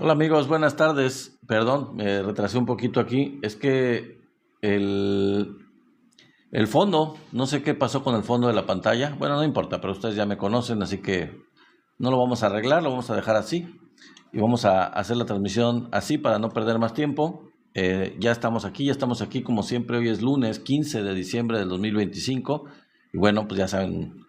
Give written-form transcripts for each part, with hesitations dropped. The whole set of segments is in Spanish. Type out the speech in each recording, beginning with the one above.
Hola amigos, buenas tardes. Perdón, me retrasé un poquito aquí. Es que el, el fondo, no sé qué pasó con el fondo de la pantalla. Bueno, no importa, pero ustedes ya me conocen, así que no lo vamos a arreglar, lo vamos a dejar así. Y vamos a hacer la transmisión así para no perder más tiempo. Ya estamos aquí como siempre. Hoy es lunes 15 de diciembre del 2025. Y bueno, pues ya saben,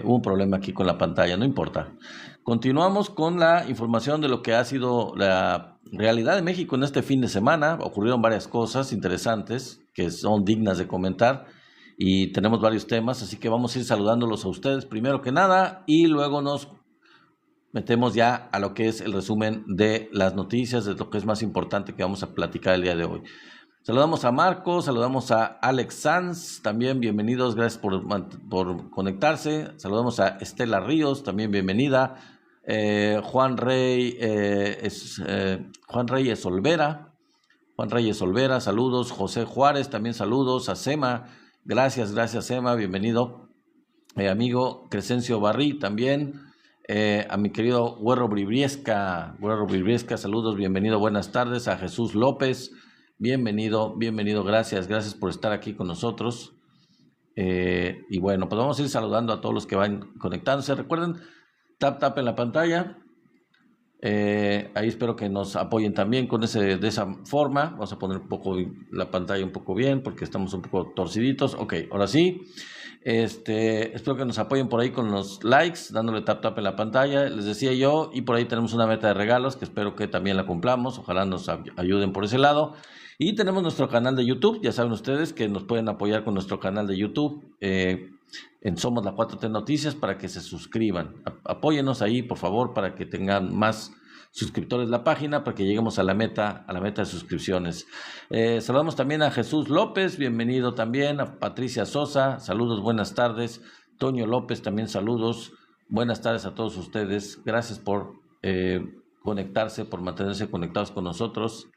hubo un problema aquí con la pantalla, no importa. Continuamos con la información de lo que ha sido la realidad de México en este fin de semana. Ocurrieron varias cosas interesantes que son dignas de comentar y tenemos varios temas, así que vamos a ir saludándolos a ustedes primero que nada y luego nos metemos ya a lo que es el resumen de las noticias, de lo que es más importante que vamos a platicar el día de hoy. Saludamos a Marco, saludamos a Alex Sanz, también bienvenidos, gracias por conectarse. Saludamos a Estela Ríos, también bienvenida. Juan Reyes Olvera, saludos. José Juárez, también saludos. A Sema, gracias Sema, bienvenido. Amigo Crescencio Barrí, también. A mi querido Güero Bribriesca, saludos, bienvenido, buenas tardes. A Jesús López, bienvenido, gracias por estar aquí con nosotros. Y bueno, pues vamos a ir saludando a todos los que van conectándose. Recuerden, tap en la pantalla. Ahí espero que nos apoyen también de esa forma. Vamos a poner un poco la pantalla un poco bien porque estamos un poco torciditos. Ok, ahora sí. Espero que nos apoyen por ahí con los likes, dándole tap en la pantalla. Les decía yo, y por ahí tenemos una meta de regalos que espero que también la cumplamos. Ojalá nos ayuden por ese lado. Y tenemos nuestro canal de YouTube. Ya saben ustedes que nos pueden apoyar con nuestro canal de YouTube. En Somos la 4T Noticias para que se suscriban. Apóyenos ahí, por favor, para que tengan más suscriptores la página, para que lleguemos a la meta de suscripciones. Saludamos también a Jesús López, bienvenido también, a Patricia Sosa, saludos, buenas tardes. Toño López, también saludos, buenas tardes a todos ustedes. Gracias por conectarse, por mantenerse conectados con nosotros.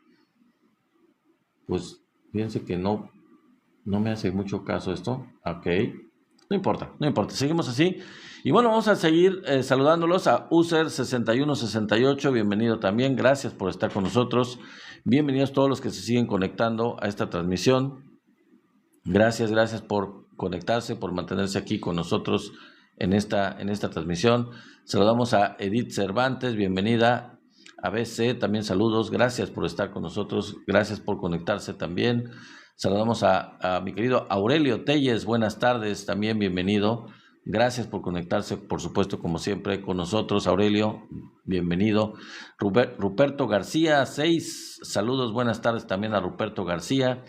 Pues fíjense que no me hace mucho caso esto. Ok. No importa. Seguimos así. Y bueno, vamos a seguir saludándolos a User6168. Bienvenido también. Gracias por estar con nosotros. Bienvenidos todos los que se siguen conectando a esta transmisión. Gracias por conectarse, por mantenerse aquí con nosotros en esta transmisión. Saludamos a Edith Cervantes. Bienvenida. A BC, también saludos. Gracias por estar con nosotros. Gracias por conectarse también. Saludamos a mi querido Aurelio Telles, buenas tardes, también bienvenido. Gracias por conectarse, por supuesto, como siempre, con nosotros. Aurelio, bienvenido. Ruperto García, 6, saludos, buenas tardes también a Ruperto García.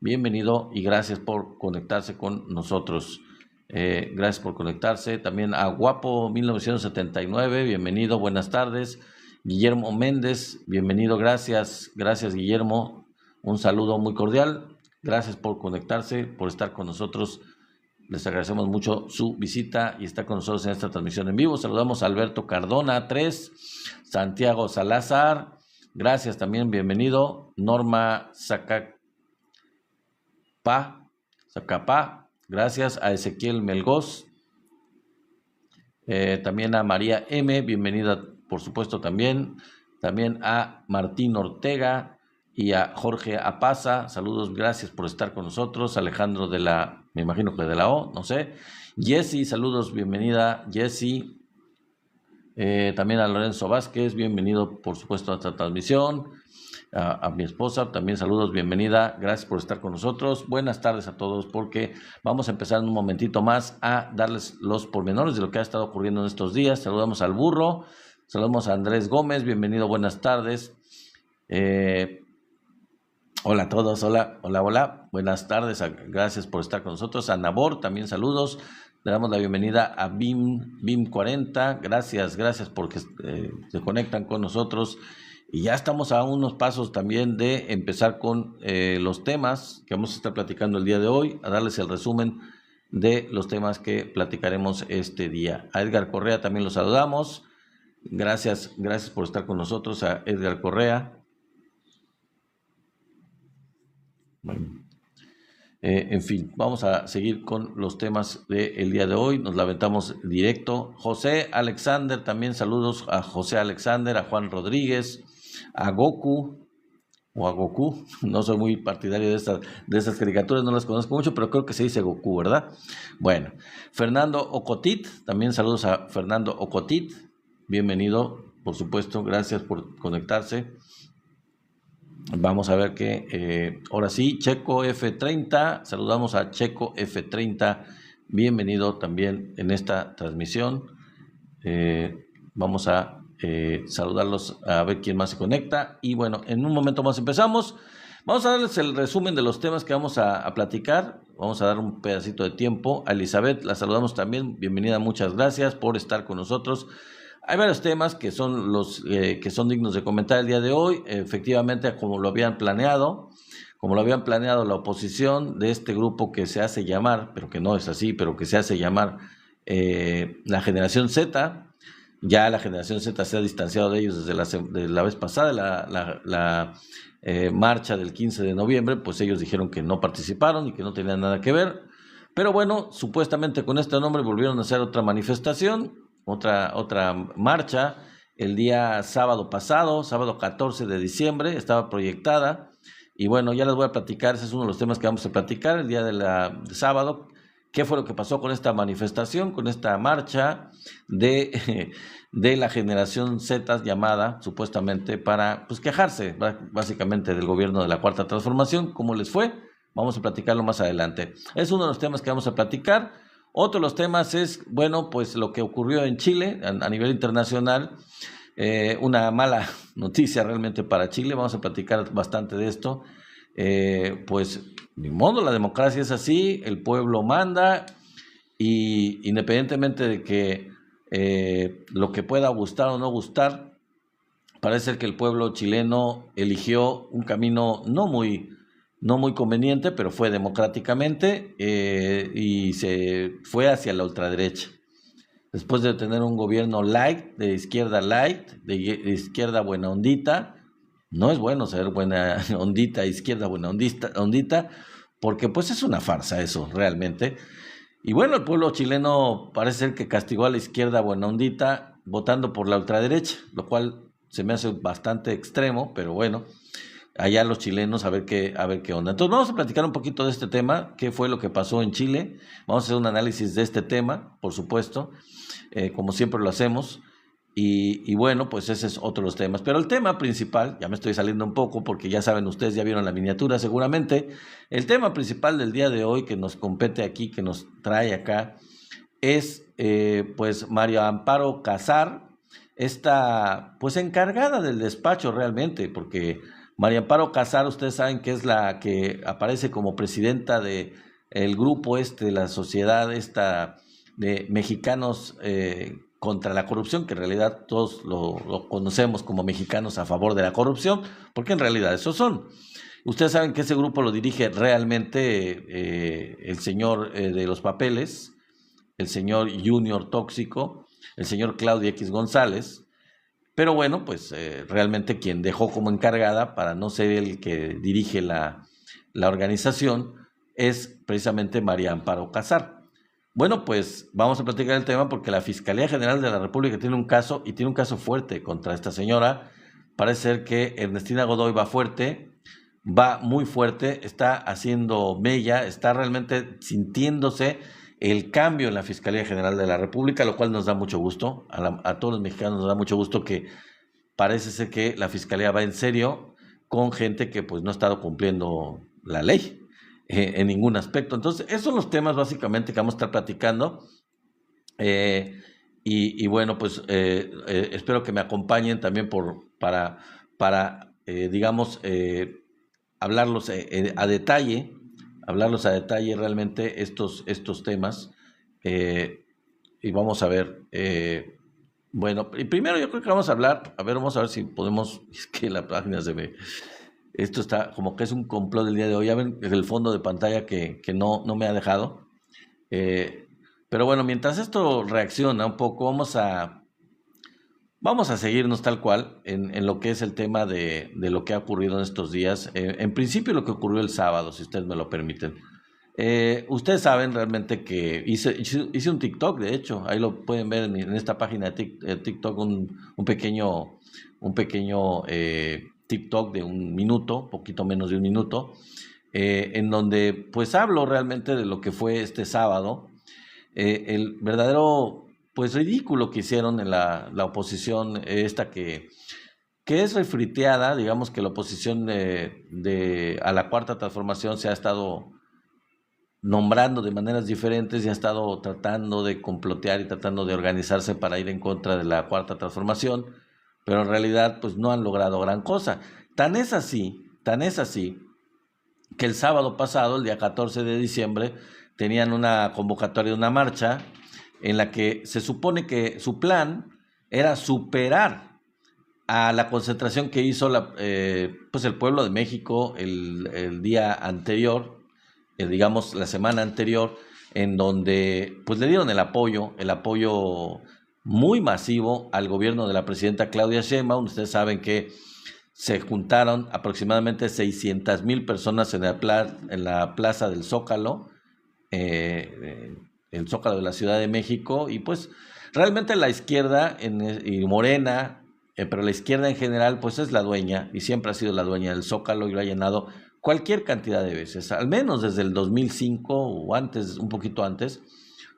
Bienvenido y gracias por conectarse con nosotros. Gracias por conectarse. También a Guapo 1979, bienvenido, buenas tardes. Guillermo Méndez, bienvenido, gracias Guillermo. Un saludo muy cordial. Gracias por conectarse, por estar con nosotros. Les agradecemos mucho su visita y estar con nosotros en esta transmisión en vivo. Saludamos a Alberto Cardona, 3, Santiago Salazar, gracias también, bienvenido. Norma Zacapá, gracias a Ezequiel Melgoz. También a María M, bienvenida por supuesto también. También a Martín Ortega y a Jorge Apaza, saludos, gracias por estar con nosotros. Alejandro me imagino que de la O, no sé. Jessy, saludos, bienvenida Jessy. También a Lorenzo Vázquez, bienvenido por supuesto a esta transmisión. A mi esposa, también saludos, bienvenida, gracias por estar con nosotros. Buenas tardes a todos, porque vamos a empezar en un momentito más a darles los pormenores de lo que ha estado ocurriendo en estos días. Saludamos al burro, saludamos a Andrés Gómez, bienvenido, buenas tardes. Hola a todos, hola, buenas tardes, gracias por estar con nosotros. A Nabor, también saludos. Le damos la bienvenida a BIM40, gracias porque se conectan con nosotros. Y ya estamos a unos pasos también de empezar con los temas que vamos a estar platicando el día de hoy, a darles el resumen de los temas que platicaremos este día. A Edgar Correa también lo saludamos. Gracias por estar con nosotros, a Edgar Correa. Bueno. En fin, vamos a seguir con los temas del día de hoy. Nos la aventamos directo. José Alexander, también saludos a José Alexander, a Juan Rodríguez, a Goku o a Goku. No soy muy partidario de estas caricaturas, no las conozco mucho, pero creo que se dice Goku, ¿verdad? Bueno, Fernando Ocotit, también saludos a Fernando Ocotit. Bienvenido, por supuesto, gracias por conectarse. Vamos a ver que ahora sí, Checo F30, saludamos a Checo F30, bienvenido también en esta transmisión. Vamos a saludarlos, a ver quién más se conecta. Y bueno, en un momento más empezamos. Vamos a darles el resumen de los temas que vamos a platicar. Vamos a dar un pedacito de tiempo. A Elizabeth la saludamos también, bienvenida, muchas gracias por estar con nosotros. Hay varios temas que son los que son dignos de comentar el día de hoy. Efectivamente, como lo habían planeado la oposición de este grupo que se hace llamar, pero que no es así, pero que se hace llamar la Generación Z. Ya la Generación Z se ha distanciado de ellos desde la vez pasada, la marcha del 15 de noviembre, pues ellos dijeron que no participaron y que no tenían nada que ver. Pero bueno, supuestamente con este nombre volvieron a hacer otra manifestación, otra marcha el día sábado pasado, sábado 14 de diciembre, estaba proyectada. Y bueno, ya les voy a platicar, ese es uno de los temas que vamos a platicar el día de sábado. ¿Qué fue lo que pasó con esta manifestación, con esta marcha de la Generación Z llamada supuestamente para quejarse básicamente del gobierno de la Cuarta Transformación? ¿Cómo les fue? Vamos a platicarlo más adelante. Es uno de los temas que vamos a platicar. Otro de los temas es, bueno, pues lo que ocurrió en Chile a nivel internacional. Una mala noticia realmente para Chile. Vamos a platicar bastante de esto. Pues ni modo, la democracia es así, el pueblo manda y independientemente de que lo que pueda gustar o no gustar, parece ser que el pueblo chileno eligió un camino no muy conveniente, pero fue democráticamente y se fue hacia la ultraderecha. Después de tener un gobierno light, de izquierda buena ondita. No es bueno ser buena ondita, izquierda buena ondita, porque pues es una farsa eso, realmente. Y bueno, el pueblo chileno parece ser que castigó a la izquierda buena ondita votando por la ultraderecha, lo cual se me hace bastante extremo, pero bueno, allá los chilenos a ver qué onda. Entonces vamos a platicar un poquito de este tema, qué fue lo que pasó en Chile. Vamos a hacer un análisis de este tema, por supuesto, como siempre lo hacemos. Y bueno, pues ese es otro de los temas. Pero el tema principal, ya me estoy saliendo un poco porque ya saben, ustedes ya vieron la miniatura seguramente. El tema principal del día de hoy que nos compete aquí, que nos trae acá, es pues María Amparo Casar, esta pues encargada del despacho realmente, porque María Amparo Casar, ustedes saben que es la que aparece como presidenta de el grupo de la sociedad esta de mexicanos contra la corrupción, que en realidad todos lo conocemos como mexicanos a favor de la corrupción, porque en realidad esos son. Ustedes saben que ese grupo lo dirige realmente el señor de los papeles, el señor Junior Tóxico, el señor Claudio X González, pero bueno, pues realmente quien dejó como encargada para no ser el que dirige la organización es precisamente María Amparo Casar. Bueno, pues vamos a platicar el tema porque la Fiscalía General de la República tiene un caso, y tiene un caso fuerte contra esta señora. Parece ser que Ernestina Godoy va fuerte, va muy fuerte, está haciendo mella, está realmente sintiéndose el cambio en la Fiscalía General de la República, lo cual nos da mucho gusto, a todos los mexicanos nos da mucho gusto que parece ser que la Fiscalía va en serio con gente que pues no ha estado cumpliendo la ley en ningún aspecto. Entonces, esos son los temas básicamente que vamos a estar platicando. Y bueno, pues espero que me acompañen también para digamos, hablarlos a detalle realmente estos temas. Y vamos a ver. Bueno, y primero yo creo que vamos a ver si podemos. Es que la página se ve. Esto está como que es un complot del día de hoy. Ya ven el fondo de pantalla que no me ha dejado. Pero bueno, mientras esto reacciona un poco, vamos a seguirnos tal cual en lo que es el tema de lo que ha ocurrido en estos días. En principio lo que ocurrió el sábado, si ustedes me lo permiten. Ustedes saben realmente que hice un TikTok, de hecho, ahí lo pueden ver en esta página de TikTok, un pequeño TikTok de un minuto, poquito menos de un minuto, en donde pues hablo realmente de lo que fue este sábado, el verdadero pues ridículo que hicieron en la oposición esta que es refriteada. Digamos que la oposición a la Cuarta Transformación se ha estado nombrando de maneras diferentes y ha estado tratando de complotear y tratando de organizarse para ir en contra de la Cuarta Transformación, pero en realidad pues no han logrado gran cosa. Tan es así, que el sábado pasado, el día 14 de diciembre, tenían una convocatoria de una marcha en la que se supone que su plan era superar a la concentración que hizo pues el pueblo de México el día anterior, digamos la semana anterior, en donde pues le dieron el apoyo muy masivo al gobierno de la presidenta Claudia Sheinbaum. Ustedes saben que se juntaron aproximadamente 600,000 personas en la plaza del Zócalo, el Zócalo de la Ciudad de México, y pues realmente la izquierda y Morena, pero la izquierda en general pues es la dueña y siempre ha sido la dueña del Zócalo y lo ha llenado cualquier cantidad de veces, al menos desde el 2005 o antes, un poquito antes,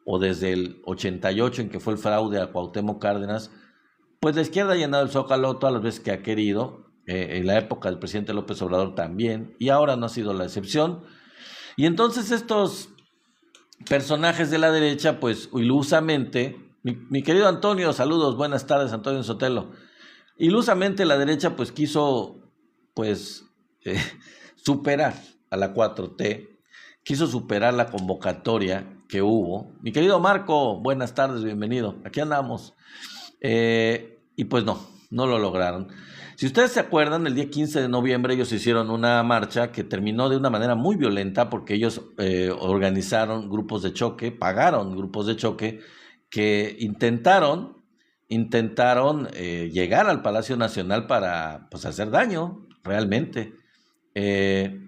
o desde el 88 en que fue el fraude a Cuauhtémoc Cárdenas. Pues la izquierda ha llenado el Zócalo todas las veces que ha querido, en la época del presidente López Obrador también, y ahora no ha sido la excepción. Y entonces estos personajes de la derecha, pues ilusamente, mi querido Antonio, saludos, buenas tardes, Antonio Sotelo, ilusamente la derecha pues quiso pues eh, superar a la 4T, quiso superar la convocatoria que hubo. Mi querido Marco, buenas tardes, bienvenido, aquí andamos. Y pues no lo lograron. Si ustedes se acuerdan, el día 15 de noviembre ellos hicieron una marcha que terminó de una manera muy violenta porque ellos organizaron grupos de choque, pagaron grupos de choque que intentaron llegar al Palacio Nacional para pues hacer daño, realmente. Eh,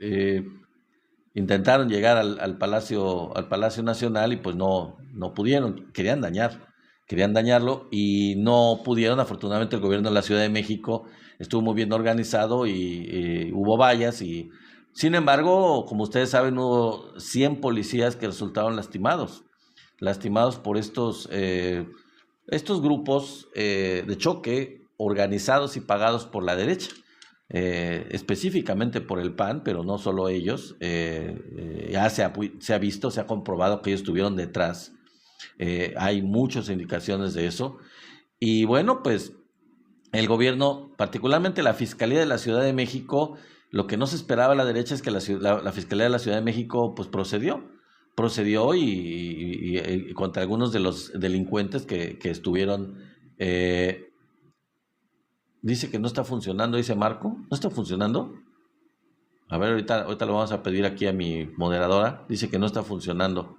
eh, Intentaron llegar al Palacio Nacional y pues no pudieron, querían dañarlo y no pudieron. Afortunadamente el gobierno de la Ciudad de México estuvo muy bien organizado y hubo vallas, y sin embargo, como ustedes saben, hubo 100 policías que resultaron lastimados por estos grupos de choque organizados y pagados por la derecha. Específicamente por el PAN, pero no solo ellos. Ya se ha visto, se ha comprobado que ellos estuvieron detrás. Hay muchas indicaciones de eso. Y bueno, pues el gobierno, particularmente la Fiscalía de la Ciudad de México, lo que no se esperaba a la derecha es que la Fiscalía de la Ciudad de México pues procedió y contra algunos de los delincuentes que estuvieron. Dice que no está funcionando, dice Marco. ¿No está funcionando? A ver, ahorita lo vamos a pedir aquí a mi moderadora. Dice que no está funcionando.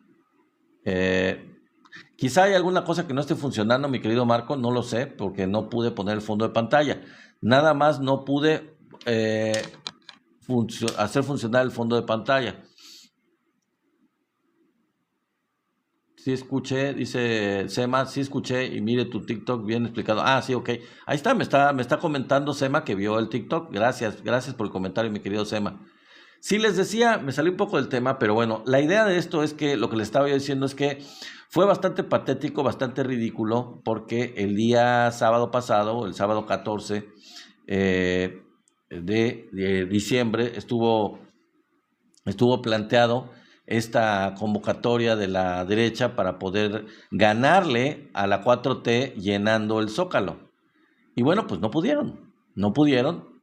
Quizá hay alguna cosa que no esté funcionando, mi querido Marco. No lo sé, porque no pude poner el fondo de pantalla. Nada más no pude hacer funcionar el fondo de pantalla. Sí escuché, dice Sema, sí escuché y mire tu TikTok bien explicado. Ah, sí, ok. Ahí está, me está comentando Sema que vio el TikTok. Gracias por el comentario, mi querido Sema. Sí, les decía, me salí un poco del tema, pero bueno, la idea de esto es que lo que les estaba yo diciendo es que fue bastante patético, bastante ridículo, porque el día sábado pasado, el sábado 14 de diciembre, estuvo planteado esta convocatoria de la derecha para poder ganarle a la 4T llenando el Zócalo. Y bueno, pues no pudieron.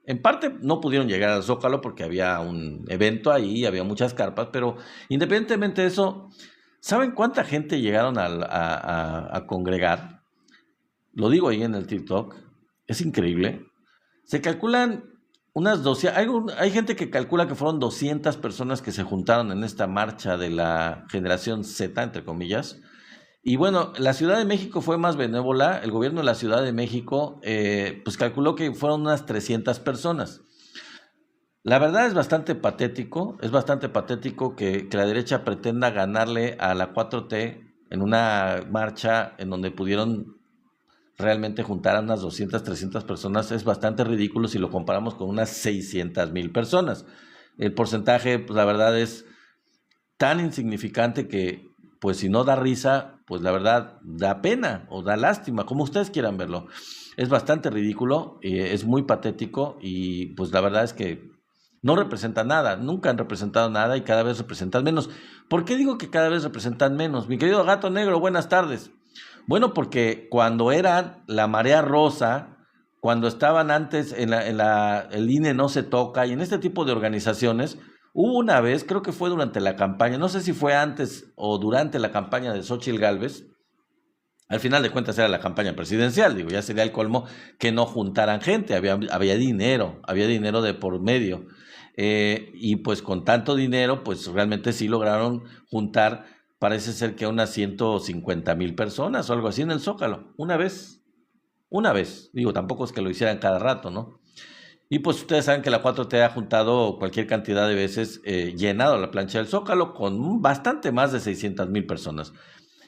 En parte no pudieron llegar al Zócalo porque había un evento ahí, había muchas carpas, pero independientemente de eso, ¿saben cuánta gente llegaron a congregar? Lo digo ahí en el TikTok, es increíble. Se calculan unas 200, hay gente que calcula que fueron 200 personas que se juntaron en esta marcha de la generación Z, entre comillas. Y bueno, la Ciudad de México fue más benévola. El gobierno de la Ciudad de México pues calculó que fueron unas 300 personas. La verdad es bastante patético que la derecha pretenda ganarle a la 4T en una marcha en donde pudieron realmente juntar a unas 200, 300 personas. Es bastante ridículo si lo comparamos con unas 600,000 personas. El porcentaje, pues la verdad es tan insignificante que, pues si no da risa, pues la verdad da pena o da lástima, como ustedes quieran verlo. Es bastante ridículo, es muy patético y pues la verdad es que no representa nada, nunca han representado nada y cada vez representan menos. ¿Por qué digo que cada vez representan menos? Mi querido Gato Negro, buenas tardes. Bueno, porque cuando eran la marea rosa, cuando estaban antes el INE no se toca y en este tipo de organizaciones, hubo una vez, creo que fue durante la campaña, no sé si fue antes o durante la campaña de Xóchitl Gálvez. Al final de cuentas era la campaña presidencial, digo, ya sería el colmo que no juntaran gente, había dinero de por medio. Y pues con tanto dinero, pues realmente sí lograron juntar, parece ser que unas 150,000 personas o algo así en el Zócalo, una vez, digo, tampoco es que lo hicieran cada rato, ¿no? Y pues ustedes saben que la 4T ha juntado cualquier cantidad de veces, llenado la plancha del Zócalo con bastante más de 600,000 personas.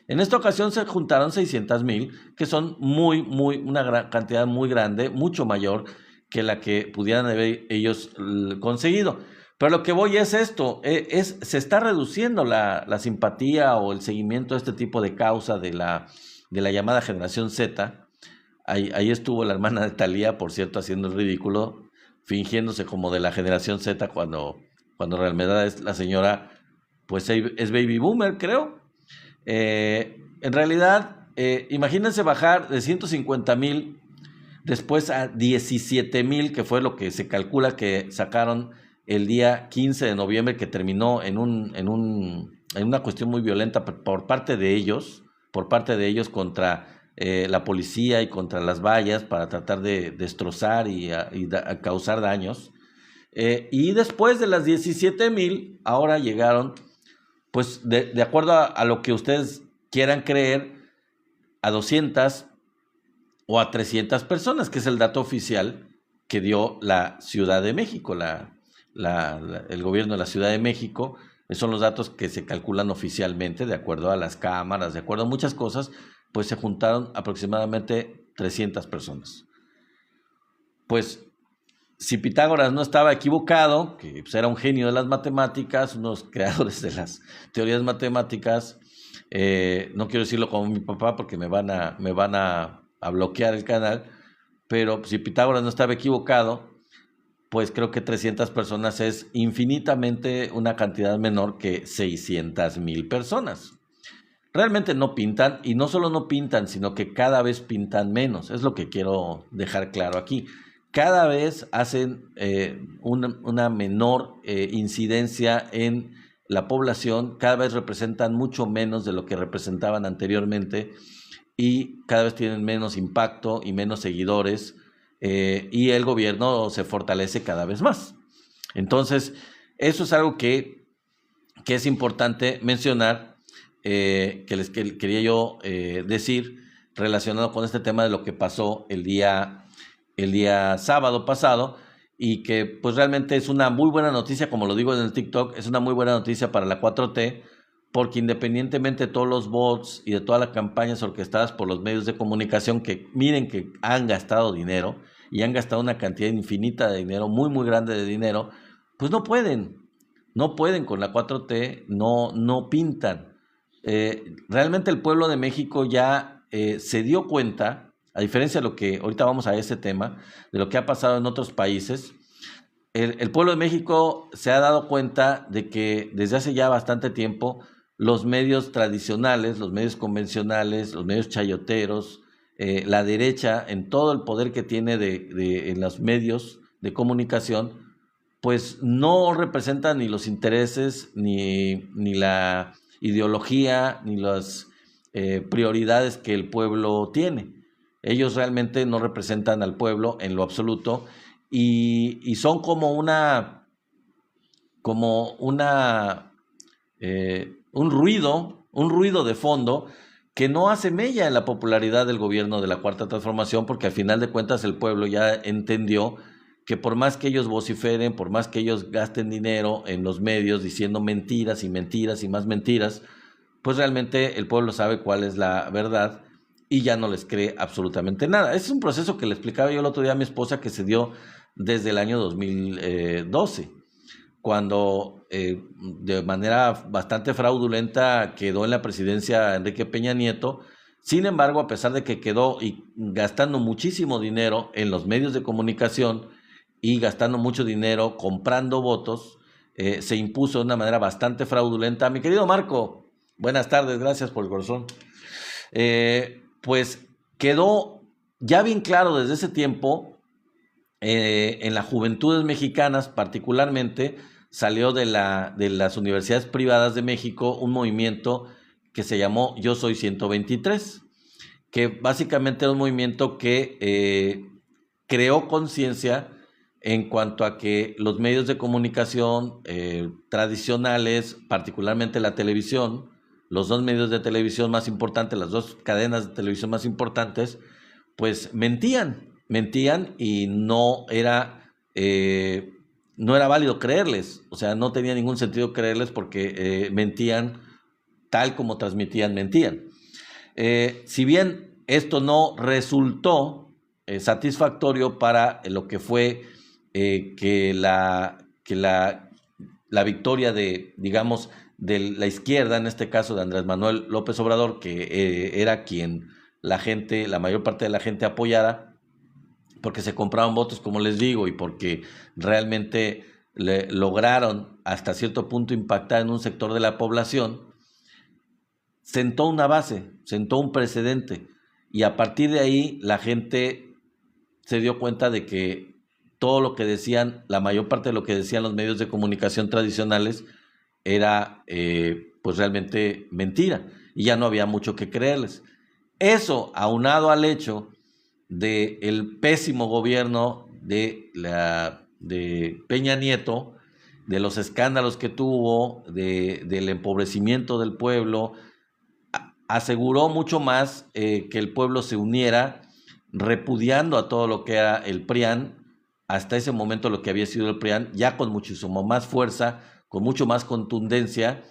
En esta ocasión se juntaron 600,000, que son una gran cantidad muy grande, mucho mayor que la que pudieran haber ellos conseguido. Pero lo que voy es esto, se está reduciendo la simpatía o el seguimiento a este tipo de causa de la llamada generación Z. Ahí estuvo la hermana de Thalía, por cierto, haciendo el ridículo, fingiéndose como de la generación Z cuando en realidad es la señora, pues es baby boomer, creo. En realidad, imagínense bajar de 150,000 después a 17,000, que fue lo que se calcula que sacaron el día 15 de noviembre, que terminó en una cuestión muy violenta por parte de ellos contra la policía y contra las vallas para tratar de destrozar y causar daños. Y después de las 17,000, ahora llegaron, pues de acuerdo a lo que ustedes quieran creer, a 200 o a 300 personas, que es el dato oficial que dio la Ciudad de México, el gobierno de la Ciudad de México. Esos son los datos que se calculan oficialmente, de acuerdo a las cámaras, de acuerdo a muchas cosas, pues se juntaron aproximadamente 300 personas. Pues si Pitágoras no estaba equivocado, que pues era un genio de las matemáticas, unos creadores de las teorías matemáticas, no quiero decirlo como mi papá porque me van a bloquear el canal, pero si Pitágoras no estaba equivocado, pues creo que 300 personas es infinitamente una cantidad menor que 600,000 personas. Realmente no pintan, y no solo no pintan, sino que cada vez pintan menos, es lo que quiero dejar claro aquí. Cada vez hacen una menor incidencia en la población, cada vez representan mucho menos de lo que representaban anteriormente y cada vez tienen menos impacto y menos seguidores, y el gobierno se fortalece cada vez más. Entonces, eso es algo que es importante mencionar, que les quería yo decir relacionado con este tema de lo que pasó el día sábado pasado, y que pues realmente es una muy buena noticia, como lo digo en el TikTok, es una muy buena noticia para la 4T, porque independientemente de todos los bots y de todas las campañas orquestadas por los medios de comunicación, que miren que han gastado dinero, y han gastado una cantidad infinita de dinero, muy grande de dinero, pues no pueden con la 4T, no pintan. Realmente el pueblo de México ya se dio cuenta, a diferencia de lo que ahorita vamos a ese tema, de lo que ha pasado en otros países. El pueblo de México se ha dado cuenta de que desde hace ya bastante tiempo los medios tradicionales, los medios convencionales, los medios chayoteros, la derecha, en todo el poder que tiene en los medios de comunicación, pues no representan ni los intereses, ni la ideología, ni las prioridades que el pueblo tiene. Ellos realmente no representan al pueblo en lo absoluto, y son como un ruido de fondo que no hace mella en la popularidad del gobierno de la Cuarta Transformación, porque al final de cuentas el pueblo ya entendió que por más que ellos vociferen, por más que ellos gasten dinero en los medios diciendo mentiras y mentiras y más mentiras, pues realmente el pueblo sabe cuál es la verdad y ya no les cree absolutamente nada. Ese es un proceso que le explicaba yo el otro día a mi esposa, que se dio desde el año 2012, cuando de manera bastante fraudulenta quedó en la presidencia Enrique Peña Nieto. Sin embargo, a pesar de que quedó gastando muchísimo dinero en los medios de comunicación y gastando mucho dinero comprando votos, se impuso de una manera bastante fraudulenta. Mi querido Marco, buenas tardes, gracias por el corazón. Pues quedó ya bien claro desde ese tiempo, en las juventudes mexicanas particularmente, salió de las universidades privadas de México un movimiento que se llamó Yo Soy 123, que básicamente era un movimiento que creó conciencia en cuanto a que los medios de comunicación tradicionales, particularmente la televisión, los dos medios de televisión más importantes, las dos cadenas de televisión más importantes, pues mentían y no era válido creerles. O sea, no tenía ningún sentido creerles porque mentían tal como transmitían, mentían. Si bien esto no resultó satisfactorio para lo que fue que la victoria de, digamos, de la izquierda, en este caso de Andrés Manuel López Obrador, que era quien la mayor parte de la gente apoyara, porque se compraron votos, como les digo, y porque realmente lograron hasta cierto punto impactar en un sector de la población, sentó una base, sentó un precedente, y a partir de ahí la gente se dio cuenta de que todo lo que decían, la mayor parte de lo que decían los medios de comunicación tradicionales era pues realmente mentira, y ya no había mucho que creerles. Eso, aunado al hecho del pésimo gobierno de Peña Nieto, de los escándalos que tuvo, del empobrecimiento del pueblo, aseguró mucho más que el pueblo se uniera, repudiando a todo lo que era el PRIAN, hasta ese momento lo que había sido el PRIAN, ya con muchísimo más fuerza, con mucho más contundencia.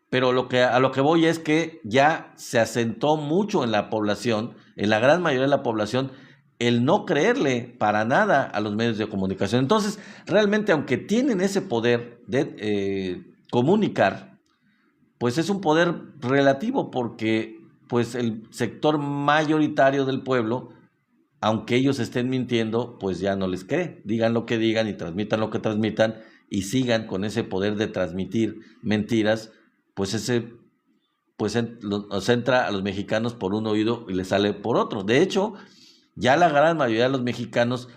Pero a lo que voy es que ya se asentó mucho en la población, en la gran mayoría de la población, el no creerle para nada a los medios de comunicación. Entonces, realmente, aunque tienen ese poder de comunicar, pues es un poder relativo, porque pues el sector mayoritario del pueblo, aunque ellos estén mintiendo, pues ya no les cree. Digan lo que digan y transmitan lo que transmitan y sigan con ese poder de transmitir mentiras, pues nos entra a los mexicanos por un oído y les sale por otro. De hecho, ya la gran mayoría de los mexicanos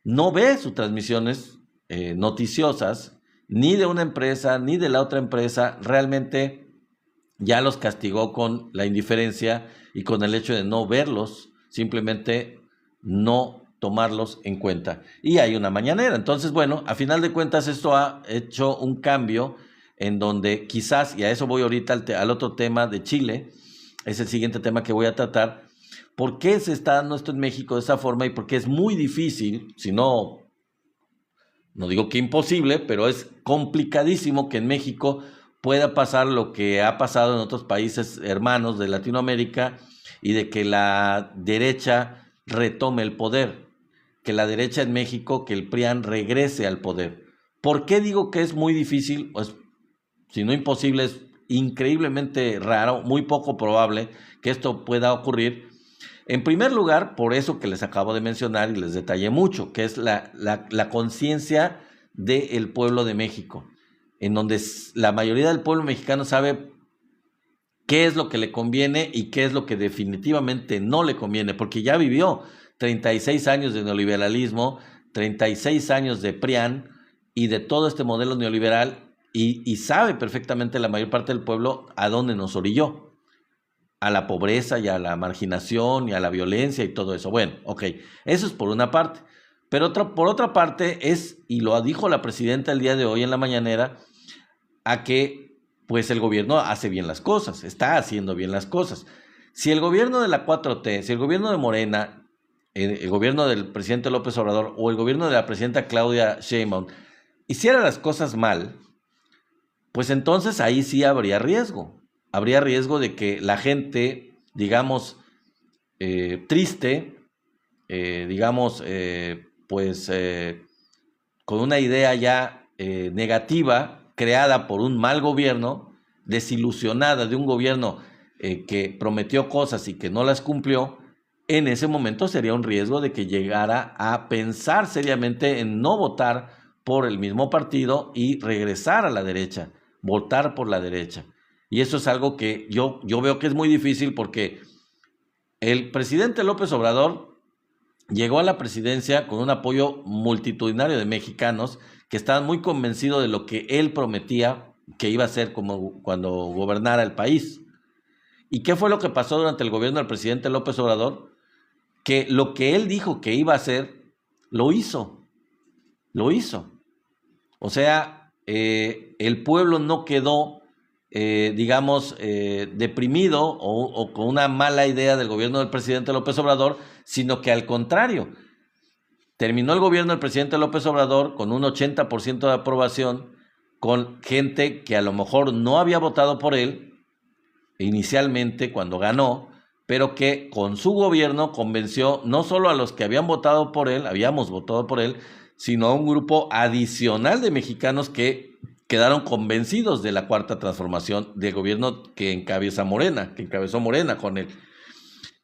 no ve sus transmisiones noticiosas, ni de una empresa, ni de la otra empresa. Realmente ya los castigó con la indiferencia y con el hecho de no verlos, simplemente no tomarlos en cuenta. Y hay una mañanera. Entonces, bueno, a final de cuentas esto ha hecho un cambio en donde quizás, y a eso voy ahorita al otro tema de Chile, es el siguiente tema que voy a tratar. ¿Por qué se está dando esto en México de esa forma? Y por qué es muy difícil, si no digo que imposible, pero es complicadísimo que en México pueda pasar lo que ha pasado en otros países hermanos de Latinoamérica, y de que la derecha retome el poder, que la derecha en México, que el PRIAN regrese al poder. ¿Por qué digo que es muy difícil? Pues, si no imposible, es increíblemente raro, muy poco probable que esto pueda ocurrir. En primer lugar, por eso que les acabo de mencionar y les detallé mucho, que es la conciencia del pueblo de México, en donde la mayoría del pueblo mexicano sabe qué es lo que le conviene y qué es lo que definitivamente no le conviene, porque ya vivió 36 años de neoliberalismo, 36 años de PRIAN y de todo este modelo neoliberal, y sabe perfectamente la mayor parte del pueblo a dónde nos orilló, a la pobreza y a la marginación y a la violencia y todo eso. Bueno, ok, eso es por una parte. Pero por otra parte es, y lo dijo la presidenta el día de hoy en la mañanera, a que pues el gobierno hace bien las cosas, está haciendo bien las cosas. Si el gobierno de la 4T, si el gobierno de Morena el gobierno del presidente López Obrador o el gobierno de la presidenta Claudia Sheinbaum hiciera las cosas mal, pues entonces ahí sí habría riesgo. Habría riesgo de que la gente, digamos, triste, digamos, con una idea ya negativa, creada por un mal gobierno, desilusionada de un gobierno que prometió cosas y que no las cumplió, en ese momento sería un riesgo de que llegara a pensar seriamente en no votar por el mismo partido y regresar a la derecha, votar por la derecha. Y eso es algo que yo veo que es muy difícil porque el presidente López Obrador llegó a la presidencia con un apoyo multitudinario de mexicanos que estaban muy convencidos de lo que él prometía que iba a hacer como cuando gobernara el país. ¿Y qué fue lo que pasó durante el gobierno del presidente López Obrador? Que lo que él dijo que iba a hacer, lo hizo. Lo hizo. O sea, el pueblo no quedó, digamos, deprimido o con una mala idea del gobierno del presidente López Obrador, sino que al contrario, terminó el gobierno del presidente López Obrador con un 80% de aprobación, con gente que a lo mejor no había votado por él inicialmente cuando ganó, pero que con su gobierno convenció no solo a los que habíamos votado por él, sino a un grupo adicional de mexicanos que quedaron convencidos de la cuarta transformación del gobierno que encabezó Morena con él.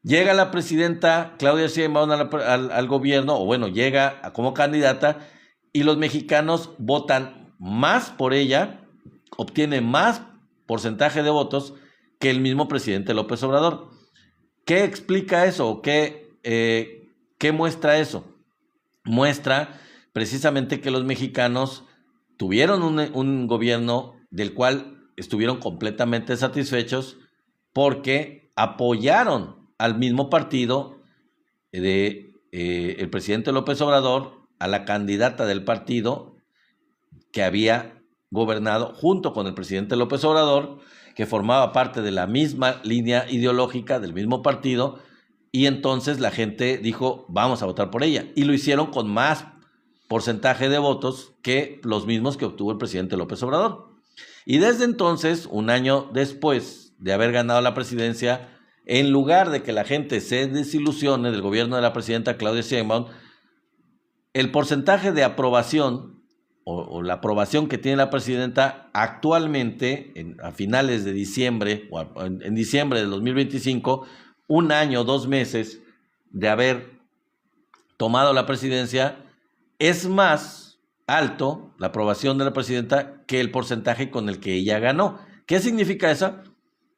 Llega la presidenta Claudia Sheinbaum al gobierno, o bueno, llega como candidata, y los mexicanos votan más por ella, obtiene más porcentaje de votos que el mismo presidente López Obrador. ¿Qué explica eso? ¿Qué muestra eso? Muestra precisamente que los mexicanos tuvieron un gobierno del cual estuvieron completamente satisfechos porque apoyaron al mismo partido de el presidente López Obrador, a la candidata del partido que había gobernado junto con el presidente López Obrador, que formaba parte de la misma línea ideológica del mismo partido, y entonces la gente dijo, vamos a votar por ella, y lo hicieron con más porcentaje de votos que los mismos que obtuvo el presidente López Obrador. Y desde entonces, un año después de haber ganado la presidencia, en lugar de que la gente se desilusione del gobierno de la presidenta Claudia Sheinbaum, el porcentaje de aprobación o la aprobación que tiene la presidenta actualmente, a finales de diciembre, o en diciembre del 2025, un año, 2 meses de haber tomado la presidencia, es más alto la aprobación de la presidenta que el porcentaje con el que ella ganó. ¿Qué significa eso?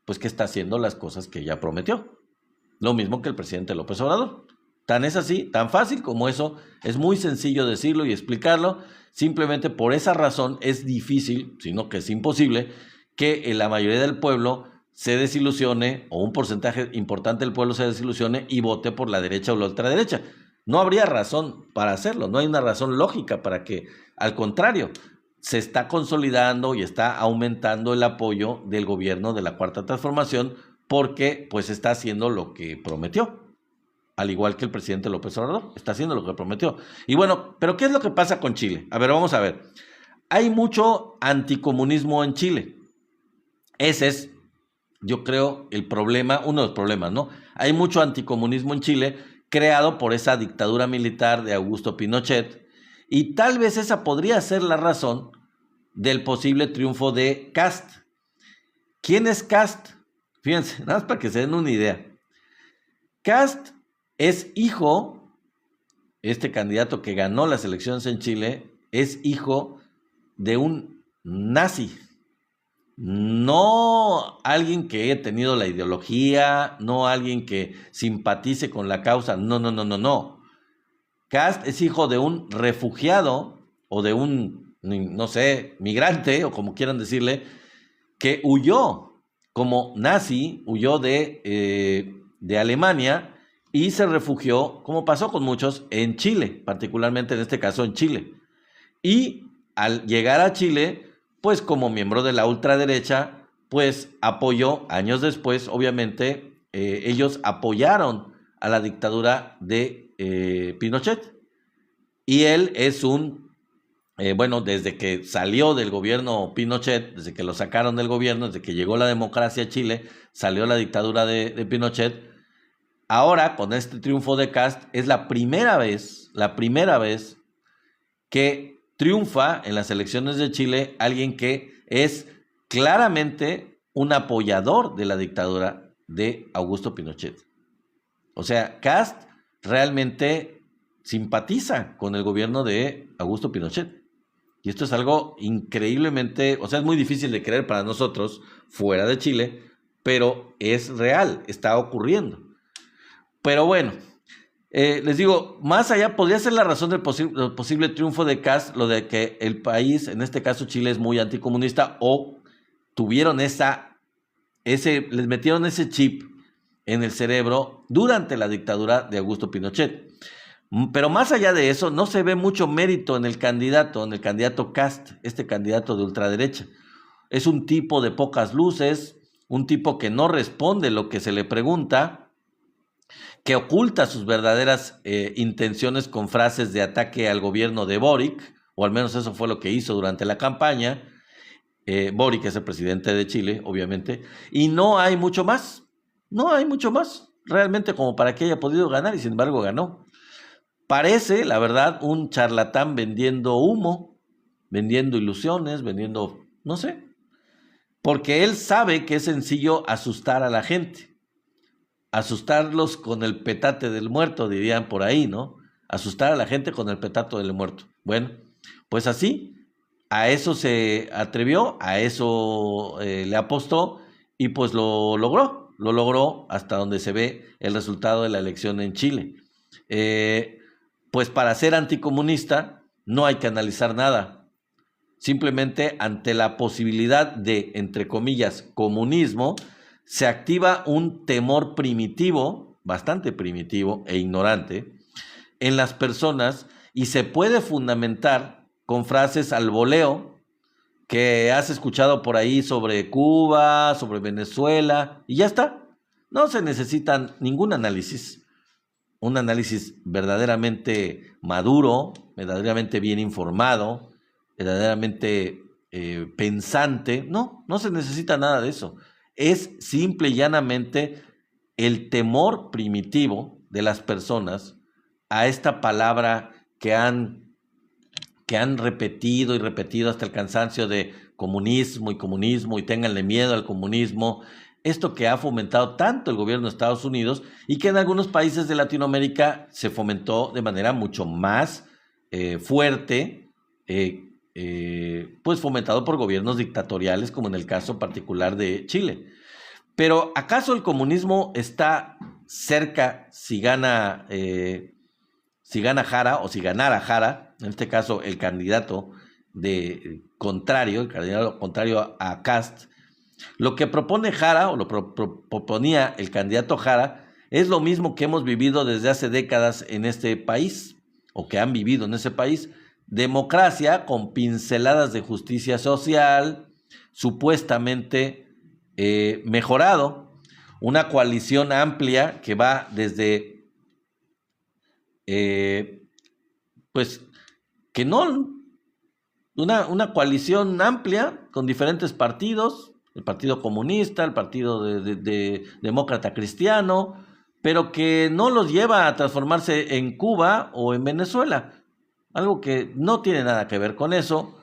Pues que está haciendo las cosas que ella prometió. Lo mismo que el presidente López Obrador. Tan es así, tan fácil como eso, es muy sencillo decirlo y explicarlo. Simplemente por esa razón es difícil, sino que es imposible, que la mayoría del pueblo se desilusione, o un porcentaje importante del pueblo se desilusione y vote por la derecha o la ultraderecha. No habría razón para hacerlo, no hay una razón lógica para que, al contrario, se está consolidando y está aumentando el apoyo del gobierno de la Cuarta Transformación porque pues está haciendo lo que prometió. Al igual que el presidente López Obrador, está haciendo lo que prometió. Y bueno, ¿pero qué es lo que pasa con Chile? A ver, vamos a ver. Hay mucho anticomunismo en Chile. Ese es, yo creo, el problema, uno de los problemas, ¿no? Hay mucho anticomunismo en Chile creado por esa dictadura militar de Augusto Pinochet, y tal vez esa podría ser la razón del posible triunfo de Kast. ¿Quién es Kast? Fíjense, nada más para que se den una idea. Kast es hijo, este candidato que ganó las elecciones en Chile, es hijo de un nazi. No alguien que haya tenido la ideología, no alguien que simpatice con la causa, no. Kast es hijo de un refugiado o de un, no sé, migrante o como quieran decirle, que huyó como nazi, huyó de Alemania y se refugió, como pasó con muchos, en Chile, particularmente en este caso en Chile. Y al llegar a Chile, pues como miembro de la ultraderecha, pues apoyó, años después, obviamente, ellos apoyaron a la dictadura de Pinochet. Y él es desde que salió del gobierno Pinochet, desde que lo sacaron del gobierno, desde que llegó la democracia a Chile, salió la dictadura de Pinochet. Ahora, con este triunfo de Kast, es la primera vez que triunfa en las elecciones de Chile alguien que es claramente un apoyador de la dictadura de Augusto Pinochet. O sea, Kast realmente simpatiza con el gobierno de Augusto Pinochet. Y esto es algo increíblemente, es muy difícil de creer para nosotros fuera de Chile, pero es real, está ocurriendo. Pero bueno, les digo, más allá podría ser la razón del posible triunfo de Kast, lo de que el país, en este caso Chile, es muy anticomunista, o tuvieron les metieron ese chip en el cerebro durante la dictadura de Augusto Pinochet. Pero más allá de eso, no se ve mucho mérito en el candidato Kast, este candidato de ultraderecha. Es un tipo de pocas luces, un tipo que no responde lo que se le pregunta, que oculta sus verdaderas intenciones con frases de ataque al gobierno de Boric, o al menos eso fue lo que hizo durante la campaña. Boric es el presidente de Chile, obviamente, y no hay mucho más, realmente como para que haya podido ganar, y sin embargo ganó. Parece, la verdad, un charlatán vendiendo humo, vendiendo ilusiones, vendiendo, no sé, porque él sabe que es sencillo asustar a la gente. Asustarlos con el petate del muerto, dirían por ahí, ¿no? Asustar a la gente con el petate del muerto. Bueno, pues así, a eso se atrevió, a eso le apostó y pues lo logró hasta donde se ve el resultado de la elección en Chile. Pues para ser anticomunista no hay que analizar nada. Simplemente ante la posibilidad de, entre comillas, comunismo, se activa un temor primitivo, bastante primitivo e ignorante, en las personas y se puede fundamentar con frases al voleo que has escuchado por ahí sobre Cuba, sobre Venezuela, y ya está. No se necesita ningún análisis. Un análisis verdaderamente maduro, verdaderamente bien informado, verdaderamente pensante. No se necesita nada de eso. Es simple y llanamente el temor primitivo de las personas a esta palabra que han repetido y repetido hasta el cansancio de comunismo y ténganle miedo al comunismo. Esto que ha fomentado tanto el gobierno de Estados Unidos y que en algunos países de Latinoamérica se fomentó de manera mucho más fuerte, pues fomentado por gobiernos dictatoriales, como en el caso particular de Chile. Pero ¿acaso el comunismo está cerca si gana Jara o si ganara Jara, en este caso el candidato contrario a Kast? Lo que propone Jara, o lo proponía el candidato Jara, es lo mismo que hemos vivido desde hace décadas en este país, o que han vivido en ese país. Democracia con pinceladas de justicia social, supuestamente mejorado, una coalición amplia que va desde, una coalición amplia con diferentes partidos, el Partido Comunista, el Partido de Demócrata Cristiano, pero que no los lleva a transformarse en Cuba o en Venezuela, algo que no tiene nada que ver con eso.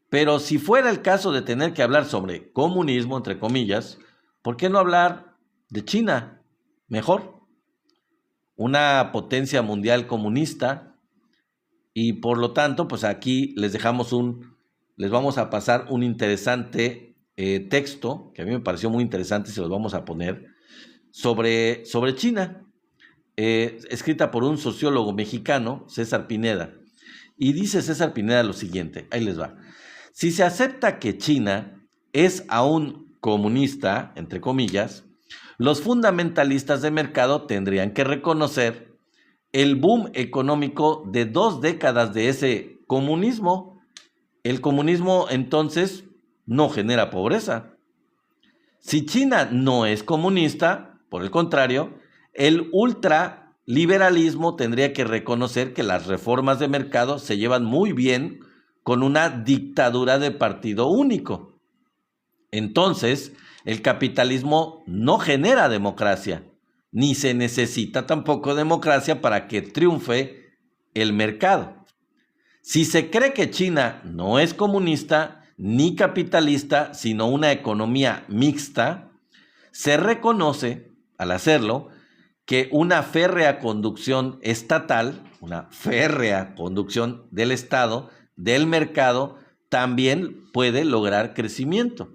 Pero si fuera el caso de tener que hablar sobre comunismo, entre comillas, ¿por qué no hablar de China? Mejor, una potencia mundial comunista, y por lo tanto, pues aquí les vamos a pasar un interesante texto, que a mí me pareció muy interesante y se los vamos a poner, sobre China, escrita por un sociólogo mexicano, César Pineda. Y dice César Pineda lo siguiente, ahí les va. Si se acepta que China es aún comunista, entre comillas, los fundamentalistas de mercado tendrían que reconocer el boom económico de 2 décadas de ese comunismo. El comunismo entonces no genera pobreza. Si China no es comunista, por el contrario, el ultra liberalismo tendría que reconocer que las reformas de mercado se llevan muy bien con una dictadura de partido único. Entonces, el capitalismo no genera democracia, ni se necesita tampoco democracia para que triunfe el mercado. Si se cree que China no es comunista ni capitalista, sino una economía mixta, se reconoce, al hacerlo, que una férrea conducción estatal, una férrea conducción del Estado, del mercado, también puede lograr crecimiento.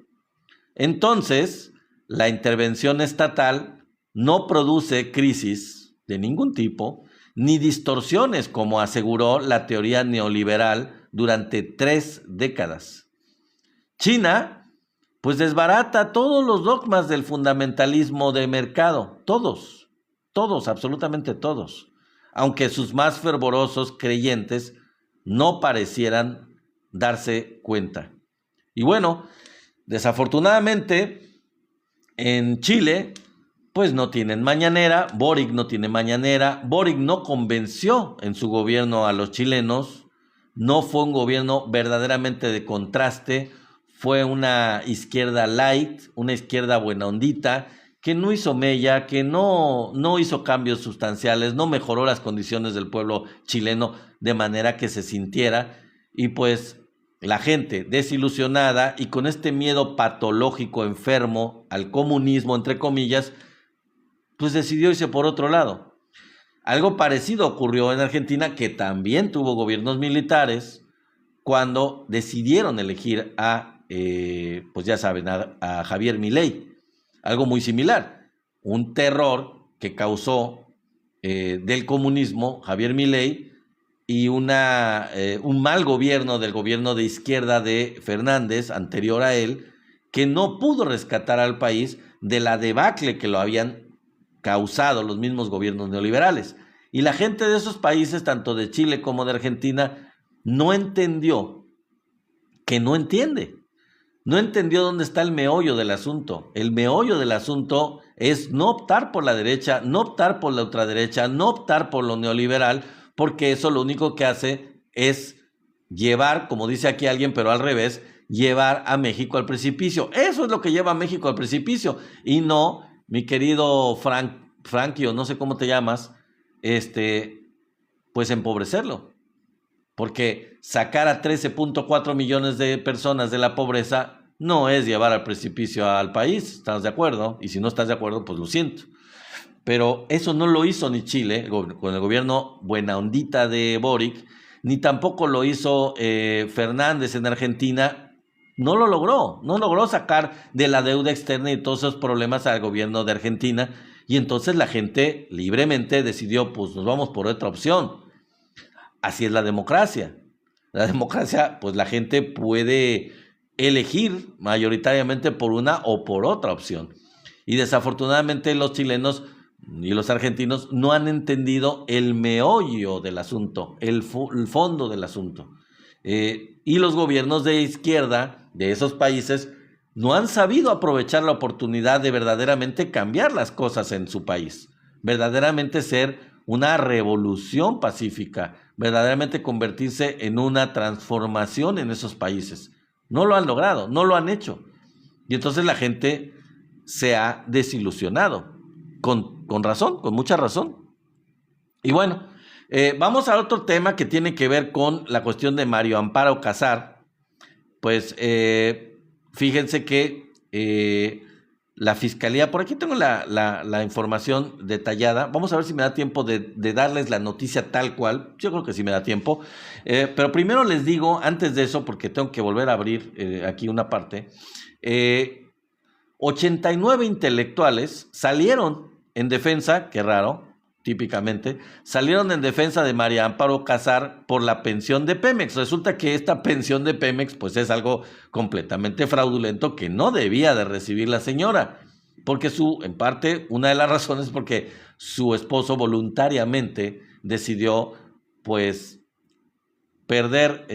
Entonces, la intervención estatal no produce crisis de ningún tipo, ni distorsiones, como aseguró la teoría neoliberal durante 3 décadas. China, pues desbarata todos los dogmas del fundamentalismo de mercado, todos, absolutamente todos, aunque sus más fervorosos creyentes no parecieran darse cuenta. Y bueno, desafortunadamente, en Chile, pues no tienen mañanera, Boric no tiene mañanera, Boric no convenció en su gobierno a los chilenos, no fue un gobierno verdaderamente de contraste, fue una izquierda light, una izquierda buena ondita, que no hizo mella, que no hizo cambios sustanciales, no mejoró las condiciones del pueblo chileno de manera que se sintiera, y pues la gente desilusionada y con este miedo patológico enfermo al comunismo, entre comillas, pues decidió irse por otro lado. Algo parecido ocurrió en Argentina, que también tuvo gobiernos militares, cuando decidieron elegir pues ya saben, a Javier Milei. Algo muy similar, un terror que causó del comunismo Javier Milei y un mal gobierno del gobierno de izquierda de Fernández, anterior a él, que no pudo rescatar al país de la debacle que lo habían causado los mismos gobiernos neoliberales. Y la gente de esos países, tanto de Chile como de Argentina, no entendió, que no entiende. No entendió dónde está el meollo del asunto. El meollo del asunto es no optar por la derecha, no optar por la ultraderecha, no optar por lo neoliberal, porque eso lo único que hace es llevar, como dice aquí alguien, pero al revés, llevar a México al precipicio. Eso es lo que lleva a México al precipicio. Y no, mi querido Frankie, o no sé cómo te llamas, pues empobrecerlo. Porque sacar a 13.4 millones de personas de la pobreza no es llevar al precipicio al país, ¿estás de acuerdo? Y si no estás de acuerdo, pues lo siento. Pero eso no lo hizo ni Chile, con el gobierno buena ondita de Boric, ni tampoco lo hizo Fernández en Argentina. No lo logró sacar de la deuda externa y todos esos problemas al gobierno de Argentina. Y entonces la gente libremente decidió, pues nos vamos por otra opción. Así es la democracia. La democracia, pues la gente puede elegir mayoritariamente por una o por otra opción. Y desafortunadamente los chilenos y los argentinos no han entendido el meollo del asunto, el fondo del asunto. Y los gobiernos de izquierda de esos países no han sabido aprovechar la oportunidad de verdaderamente cambiar las cosas en su país, verdaderamente ser una revolución pacífica, verdaderamente convertirse en una transformación en esos países. No lo han logrado, no lo han hecho. Y entonces la gente se ha desilusionado, con razón, con mucha razón. Y bueno, vamos a otro tema que tiene que ver con la cuestión de Mario Amparo Casar. Pues fíjense que la fiscalía, por aquí tengo la información detallada. Vamos a ver si me da tiempo de darles la noticia tal cual. Yo creo que sí me da tiempo. Pero primero les digo, antes de eso, porque tengo que volver a abrir aquí una parte, 89 intelectuales salieron en defensa, qué raro, típicamente, salieron en defensa de María Amparo Casar por la pensión de Pemex. Resulta que esta pensión de Pemex pues es algo completamente fraudulento que no debía de recibir la señora, porque en parte, una de las razones es porque su esposo voluntariamente decidió pues perder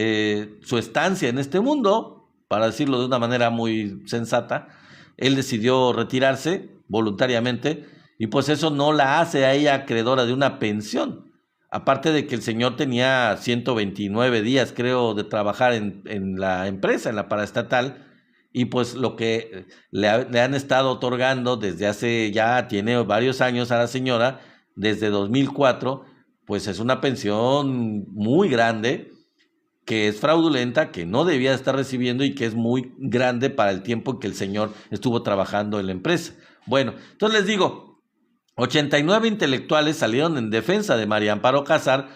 su estancia en este mundo, para decirlo de una manera muy sensata. Él decidió retirarse voluntariamente y pues eso no la hace a ella acreedora de una pensión. Aparte de que el señor tenía 129 días, creo, de trabajar en la empresa, en la paraestatal, y pues lo que le han estado otorgando desde hace ya, tiene varios años a la señora, desde 2004, pues es una pensión muy grande, que es fraudulenta, que no debía estar recibiendo y que es muy grande para el tiempo en que el señor estuvo trabajando en la empresa. Bueno, entonces les digo, 89 intelectuales salieron en defensa de María Amparo Casar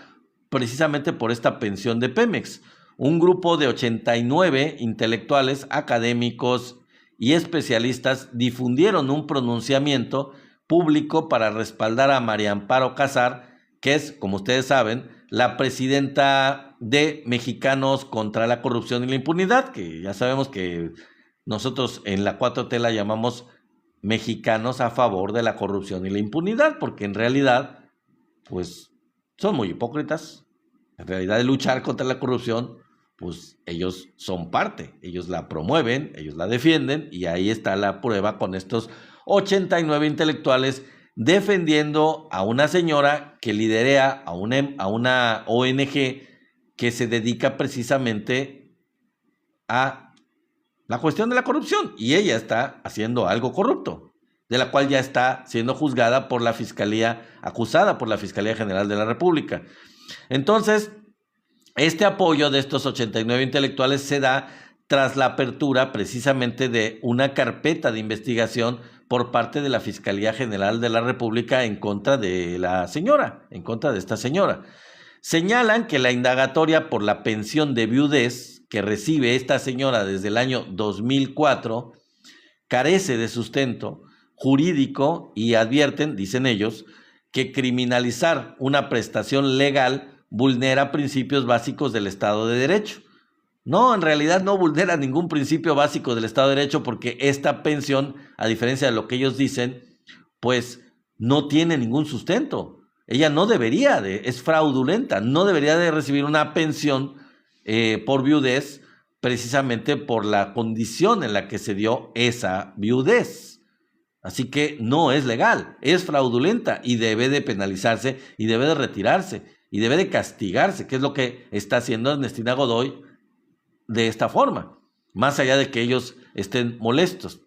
precisamente por esta pensión de Pemex. Un grupo de 89 intelectuales, académicos y especialistas difundieron un pronunciamiento público para respaldar a María Amparo Casar, que es, como ustedes saben, la presidenta de Mexicanos contra la Corrupción y la Impunidad, que ya sabemos que nosotros en la 4T la llamamos Mexicanos a favor de la corrupción y la impunidad, porque en realidad, pues, son muy hipócritas. En realidad, de luchar contra la corrupción, pues ellos son parte, ellos la promueven, ellos la defienden, y ahí está la prueba con estos 89 intelectuales defendiendo a una señora que liderea a una ONG que se dedica precisamente a la cuestión de la corrupción, y ella está haciendo algo corrupto, de la cual ya está siendo juzgada por la Fiscalía, acusada por la Fiscalía General de la República. Entonces, este apoyo de estos 89 intelectuales se da tras la apertura precisamente de una carpeta de investigación por parte de la Fiscalía General de la República en contra de la señora, en contra de esta señora. Señalan que la indagatoria por la pensión de viudez que recibe esta señora desde el año 2004 carece de sustento jurídico y advierten, dicen ellos, que criminalizar una prestación legal vulnera principios básicos del Estado de Derecho. No, en realidad no vulnera ningún principio básico del Estado de Derecho, porque esta pensión, a diferencia de lo que ellos dicen, pues no tiene ningún sustento. Ella no debería es fraudulenta, no debería de recibir una pensión por viudez, precisamente por la condición en la que se dio esa viudez. Así que no es legal, es fraudulenta y debe de penalizarse y debe de retirarse y debe de castigarse, que es lo que está haciendo Ernestina Godoy de esta forma, más allá de que ellos estén molestos.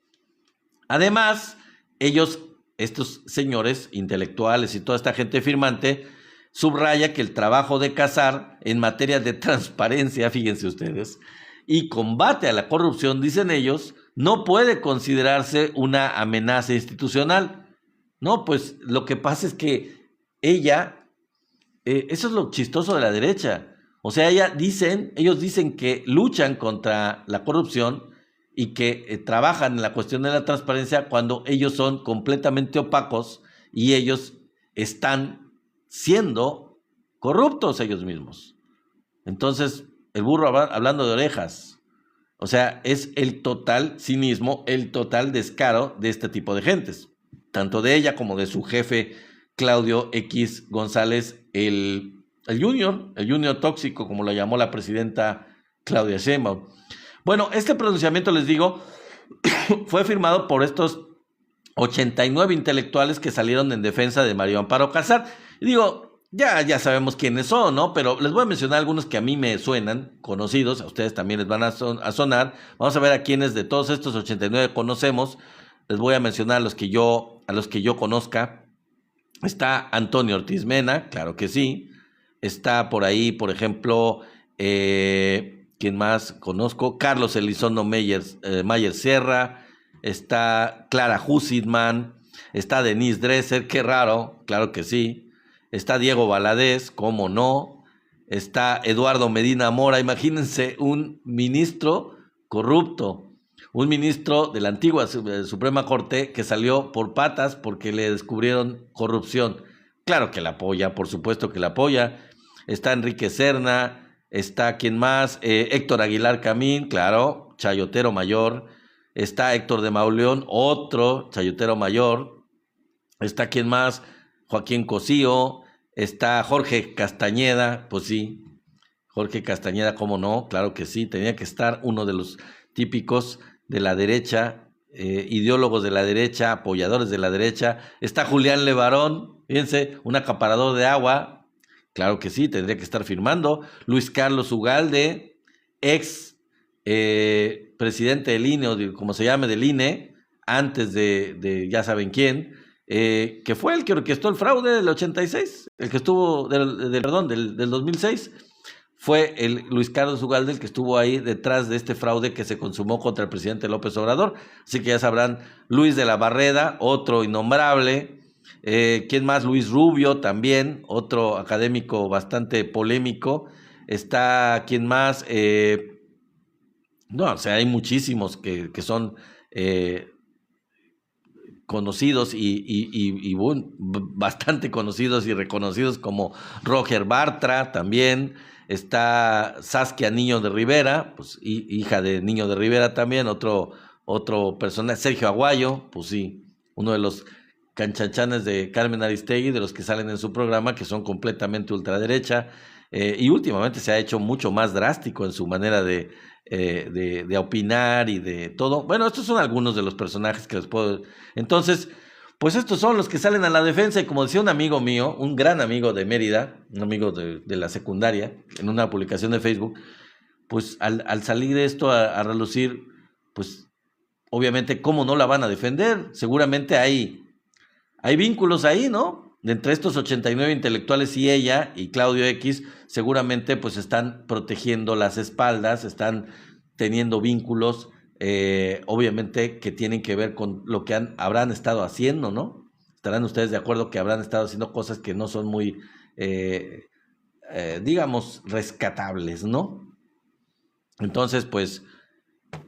Además, ellos, estos señores intelectuales y toda esta gente firmante, subraya que el trabajo de Casar en materia de transparencia, fíjense ustedes, y combate a la corrupción, dicen ellos, no puede considerarse una amenaza institucional. No, pues lo que pasa es que ella, eso es lo chistoso de la derecha. O sea, ellos dicen que luchan contra la corrupción y que trabajan en la cuestión de la transparencia cuando ellos son completamente opacos y ellos están siendo corruptos ellos mismos. Entonces, el burro hablando de orejas. O sea, es el total cinismo, el total descaro de este tipo de gentes. Tanto de ella como de su jefe, Claudio X González, el junior tóxico, como lo llamó la presidenta Claudia Sheinbaum. Bueno, este pronunciamiento, les digo, fue firmado por estos 89 intelectuales que salieron en defensa de María Amparo Casar. Y digo, ya sabemos quiénes son, ¿no? Pero les voy a mencionar algunos que a mí me suenan conocidos, a ustedes también les van a sonar. Vamos a ver a quiénes de todos estos 89 conocemos. Les voy a mencionar a los que yo conozca. Está Antonio Ortiz Mena, claro que sí. Está por ahí, por ejemplo, ¿quién más conozco? Carlos Elizondo Mayer Sierra. Está Clara Hussitman. Está Denise Dresser, qué raro, claro que sí. Está Diego Valadez, cómo no. Está Eduardo Medina Mora, imagínense un ministro corrupto, un ministro de la antigua Suprema Corte que salió por patas porque le descubrieron corrupción. Claro que la apoya, por supuesto que la apoya. Está Enrique Serna, está ¿quién más? Héctor Aguilar Camín, claro, chayotero mayor. Está Héctor de Mauleón, otro chayotero mayor. Está ¿quién más? Joaquín Cosío. Está Jorge Castañeda, pues sí, Jorge Castañeda, ¿cómo no? Claro que sí, tenía que estar uno de los típicos de la derecha ideólogos de la derecha, apoyadores de la derecha. Está Julián Levarón, fíjense, un acaparador de agua. Claro que sí, tendría que estar firmando. Luis Carlos Ugalde, ex presidente del INE, o como se llame, del INE, antes de ya saben quién, que fue el que orquestó el fraude del 86, el que estuvo, del 2006. Fue el Luis Carlos Ugalde el que estuvo ahí detrás de este fraude que se consumó contra el presidente López Obrador. Así que ya sabrán, Luis de la Barreda, otro innombrable. ¿Quién más? Luis Rubio también, otro académico bastante polémico. Está, ¿quién más? No, o sea, hay muchísimos que son conocidos y bastante conocidos y reconocidos, como Roger Bartra también. Está Saskia Niño de Rivera, pues hija de Niño de Rivera también, otro personaje. Sergio Aguayo, pues sí, uno de los canchachanes de Carmen Aristegui, de los que salen en su programa, que son completamente ultraderecha, y últimamente se ha hecho mucho más drástico en su manera de opinar y de todo. Bueno, estos son algunos de los personajes que les puedo... Entonces, pues estos son los que salen a la defensa, y como decía un amigo mío, un gran amigo de Mérida, un amigo de la secundaria, en una publicación de Facebook, pues al salir esto a relucir, pues obviamente, ¿cómo no la van a defender? Seguramente hay vínculos ahí, ¿no? De entre estos 89 intelectuales y ella y Claudio X, seguramente pues están protegiendo las espaldas, están teniendo vínculos, obviamente que tienen que ver con lo que habrán estado haciendo, ¿no? Estarán ustedes de acuerdo que habrán estado haciendo cosas que no son muy, digamos, rescatables, ¿no? Entonces, pues,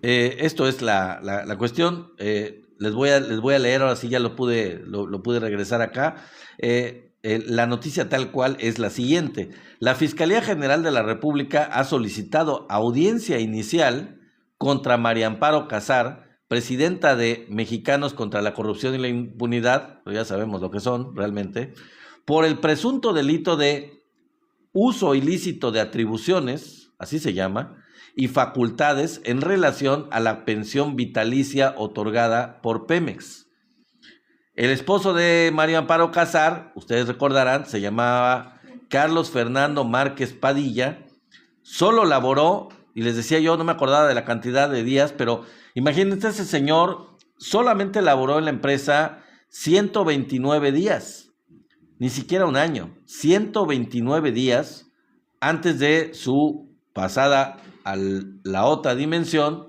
esto es la cuestión. Les voy a leer, ahora sí ya lo pude regresar acá. La noticia tal cual es la siguiente. La Fiscalía General de la República ha solicitado audiencia inicial contra María Amparo Casar, presidenta de Mexicanos contra la Corrupción y la Impunidad, pues ya sabemos lo que son realmente, por el presunto delito de uso ilícito de atribuciones, así se llama, y facultades en relación a la pensión vitalicia otorgada por Pemex. El esposo de María Amparo Casar, ustedes recordarán, se llamaba Carlos Fernando Márquez Padilla, solo laboró, y les decía yo, no me acordaba de la cantidad de días, pero imagínense, ese señor solamente laboró en la empresa 129 días, ni siquiera un año, 129 días antes de su pasada a la otra dimensión,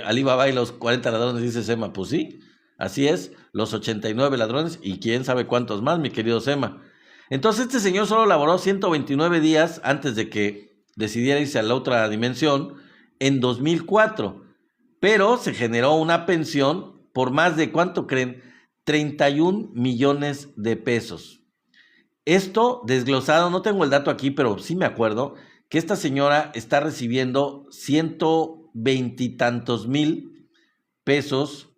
Alibaba y los 40 ladrones, dice Sema. Pues sí, así es, los 89 ladrones y quién sabe cuántos más, mi querido Sema. Entonces este señor solo laboró 129 días antes de que decidiera irse a la otra dimensión en 2004, pero se generó una pensión por más de, ¿cuánto creen? 31 millones de pesos. Esto desglosado, no tengo el dato aquí, pero sí me acuerdo que esta señora está recibiendo 120 y tantos mil pesos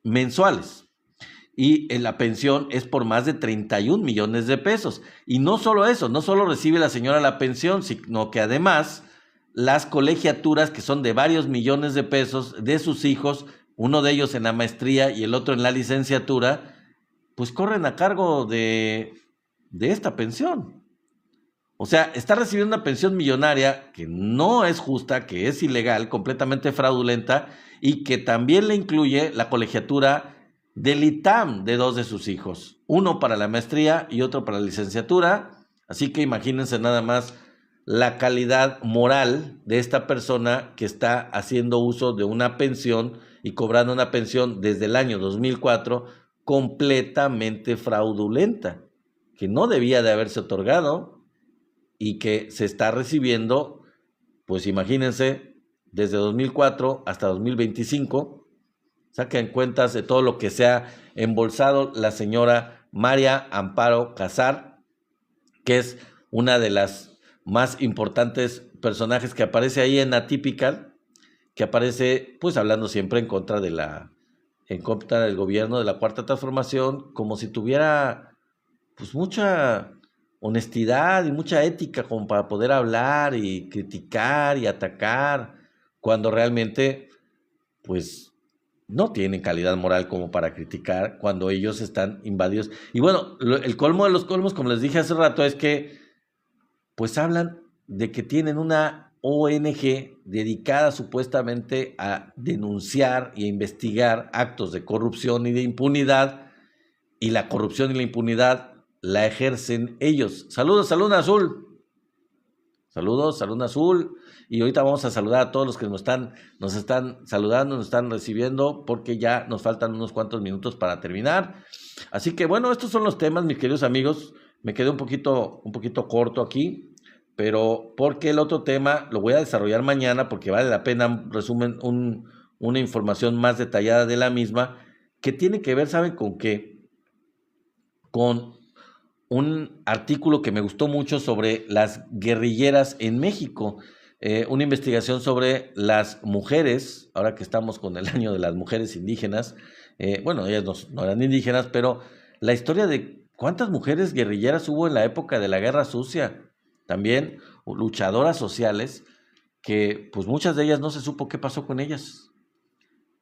mensuales. Y la pensión es por más de 31 millones de pesos. Y no solo eso, no solo recibe la señora la pensión, sino que además las colegiaturas, que son de varios millones de pesos, de sus hijos, uno de ellos en la maestría y el otro en la licenciatura, pues corren a cargo de esta pensión. O sea, está recibiendo una pensión millonaria que no es justa, que es ilegal, completamente fraudulenta, y que también le incluye la colegiatura del ITAM de dos de sus hijos, uno para la maestría y otro para la licenciatura. Así que imagínense nada más la calidad moral de esta persona que está haciendo uso de una pensión y cobrando una pensión desde el año 2004 completamente fraudulenta, que no debía de haberse otorgado y que se está recibiendo, pues imagínense, desde 2004 hasta 2025, saquen cuentas de todo lo que se ha embolsado la señora María Amparo Casar, que es una de las más importantes personajes que aparece ahí en Atypical, que aparece pues hablando siempre en contra del gobierno de la Cuarta Transformación, como si tuviera pues mucha honestidad y mucha ética como para poder hablar y criticar y atacar. cuando realmente, pues, no tienen calidad moral como para criticar cuando ellos están invadidos. Y bueno, el colmo de los colmos, como les dije hace rato, es que pues hablan de que tienen una ONG dedicada supuestamente a denunciar y a investigar actos de corrupción y de impunidad, y la corrupción y la impunidad la ejercen ellos. Saludos, Salud Azul. Saludos, Salud Azul. Y ahorita vamos a saludar a todos los que nos están saludando, nos están recibiendo, porque ya nos faltan unos cuantos minutos para terminar. Así que bueno, estos son los temas, mis queridos amigos. Me quedé un poquito corto aquí, pero porque el otro tema lo voy a desarrollar mañana, porque vale la pena una información más detallada de la misma, que tiene que ver, ¿saben con qué? Con un artículo que me gustó mucho sobre las guerrilleras en México, una investigación sobre las mujeres, ahora que estamos con el año de las mujeres indígenas. Bueno, ellas no eran indígenas, pero la historia de cuántas mujeres guerrilleras hubo en la época de la Guerra Sucia, también luchadoras sociales, que pues muchas de ellas no se supo qué pasó con ellas,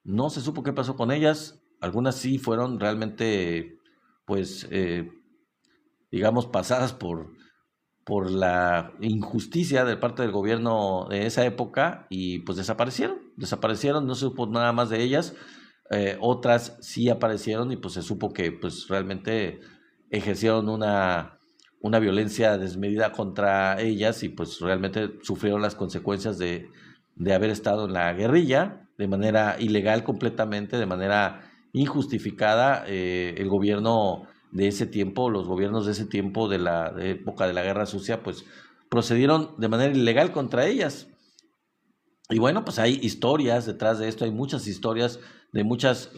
no se supo qué pasó con ellas, algunas sí fueron realmente, pues, digamos, pasadas por la injusticia de parte del gobierno de esa época, y pues desaparecieron, no se supo nada más de ellas. Otras sí aparecieron y pues se supo que pues realmente ejercieron una violencia desmedida contra ellas, y pues realmente sufrieron las consecuencias de haber estado en la guerrilla de manera ilegal completamente, de manera injustificada. El gobierno de ese tiempo, los gobiernos de ese tiempo, de la época de la Guerra Sucia, pues procedieron de manera ilegal contra ellas. Y bueno, pues hay historias detrás de esto, hay muchas historias de muchas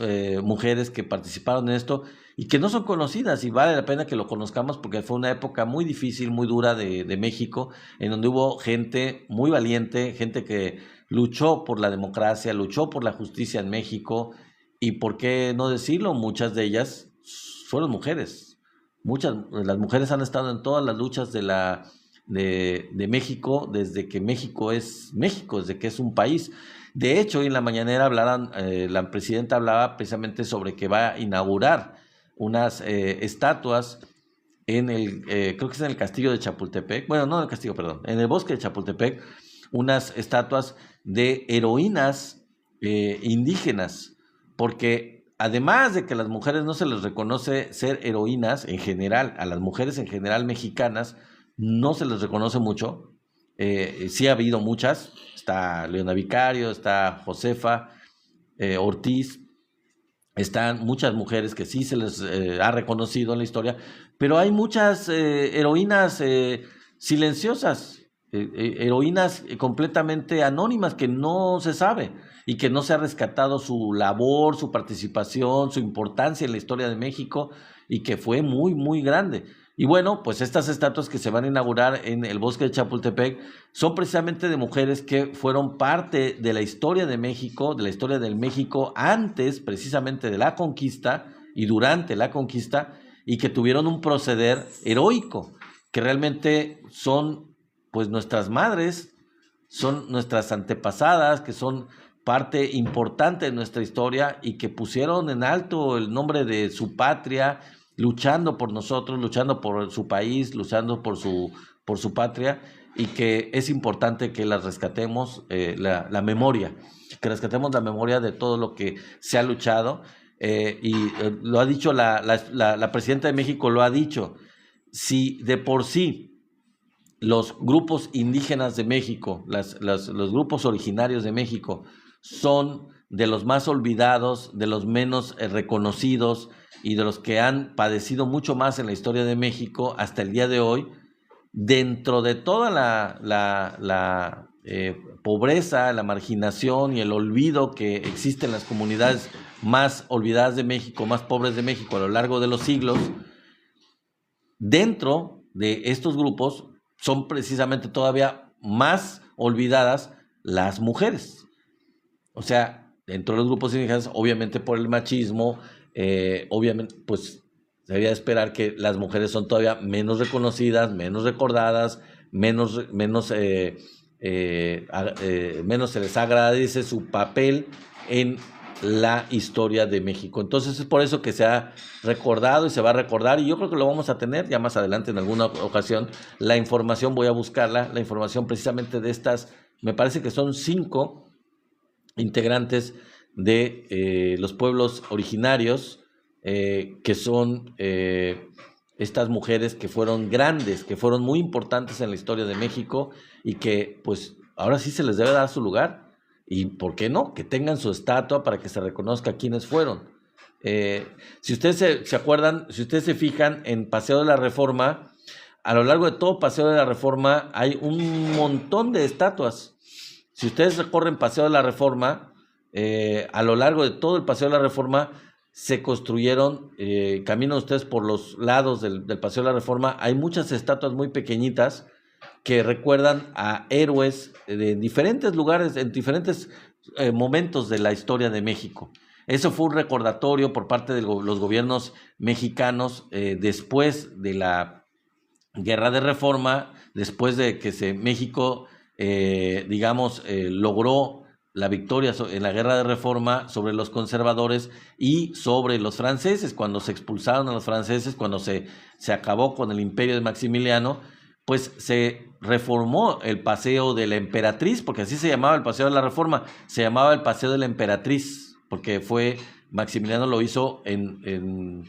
mujeres que participaron en esto y que no son conocidas, y vale la pena que lo conozcamos, porque fue una época muy difícil, muy dura de México, en donde hubo gente muy valiente, gente que luchó por la democracia, luchó por la justicia en México, y por qué no decirlo, muchas de ellas fueron mujeres. Muchas, las mujeres han estado en todas las luchas de México, desde que México es México, desde que es un país. De hecho, hoy en la mañanera la presidenta hablaba precisamente sobre que va a inaugurar unas estatuas creo que es en el castillo de Chapultepec, bueno, no en el castillo, perdón, en el bosque de Chapultepec, unas estatuas de heroínas indígenas, porque además de que a las mujeres no se les reconoce ser heroínas en general, a las mujeres en general mexicanas no se les reconoce mucho. Sí ha habido muchas, está Leona Vicario, está Josefa Ortiz, están muchas mujeres que sí se les ha reconocido en la historia, pero hay muchas heroínas silenciosas, heroínas completamente anónimas, que no se sabe y que no se ha rescatado su labor, su participación, su importancia en la historia de México, y que fue muy, muy grande. Y bueno, pues estas estatuas que se van a inaugurar en el bosque de Chapultepec son precisamente de mujeres que fueron parte de la historia de México, de la historia del México antes precisamente de la conquista y durante la conquista, y que tuvieron un proceder heroico, que realmente son pues nuestras madres, son nuestras antepasadas, que son parte importante de nuestra historia y que pusieron en alto el nombre de su patria, luchando por nosotros, luchando por su país, luchando por su patria, y que es importante que las rescatemos, la memoria, que rescatemos la memoria de todo lo que se ha luchado. Lo ha dicho la presidenta de México, lo ha dicho: si de por sí los grupos indígenas de México, los grupos originarios de México, son de los más olvidados, de los menos reconocidos, y de los que han padecido mucho más en la historia de México hasta el día de hoy, dentro de toda la pobreza, la marginación y el olvido que existe en las comunidades más olvidadas de México, más pobres de México a lo largo de los siglos, dentro de estos grupos son precisamente todavía más olvidadas las mujeres. O sea, dentro de los grupos indígenas, obviamente por el machismo, obviamente, pues se debía esperar que las mujeres son todavía menos reconocidas, menos recordadas, menos menos se les agradece su papel en la historia de México. Entonces es por eso que se ha recordado y se va a recordar, y yo creo que lo vamos a tener ya más adelante en alguna ocasión. La información, voy a buscarla, la información precisamente de estas, me parece que son 5 integrantes de los pueblos originarios, que son estas mujeres que fueron grandes, que fueron muy importantes en la historia de México, y que pues ahora sí se les debe dar su lugar. Y ¿por qué no? Que tengan su estatua para que se reconozca quiénes fueron. Si ustedes se acuerdan, si ustedes se fijan en Paseo de la Reforma, a lo largo de todo Paseo de la Reforma hay un montón de estatuas. Si ustedes recorren Paseo de la Reforma, a lo largo de todo el Paseo de la Reforma se construyeron, caminan ustedes por los lados del Paseo de la Reforma, hay muchas estatuas muy pequeñitas que recuerdan a héroes de diferentes lugares, en diferentes momentos de la historia de México. Eso fue un recordatorio por parte de los gobiernos mexicanos después de la Guerra de Reforma, después de que México, logró la victoria en la Guerra de Reforma sobre los conservadores y sobre los franceses, cuando se expulsaron a los franceses, cuando se acabó con el imperio de Maximiliano, pues se reformó el Paseo de la Emperatriz, porque así se llamaba el Paseo de la Reforma, se llamaba el Paseo de la Emperatriz, porque Maximiliano lo hizo en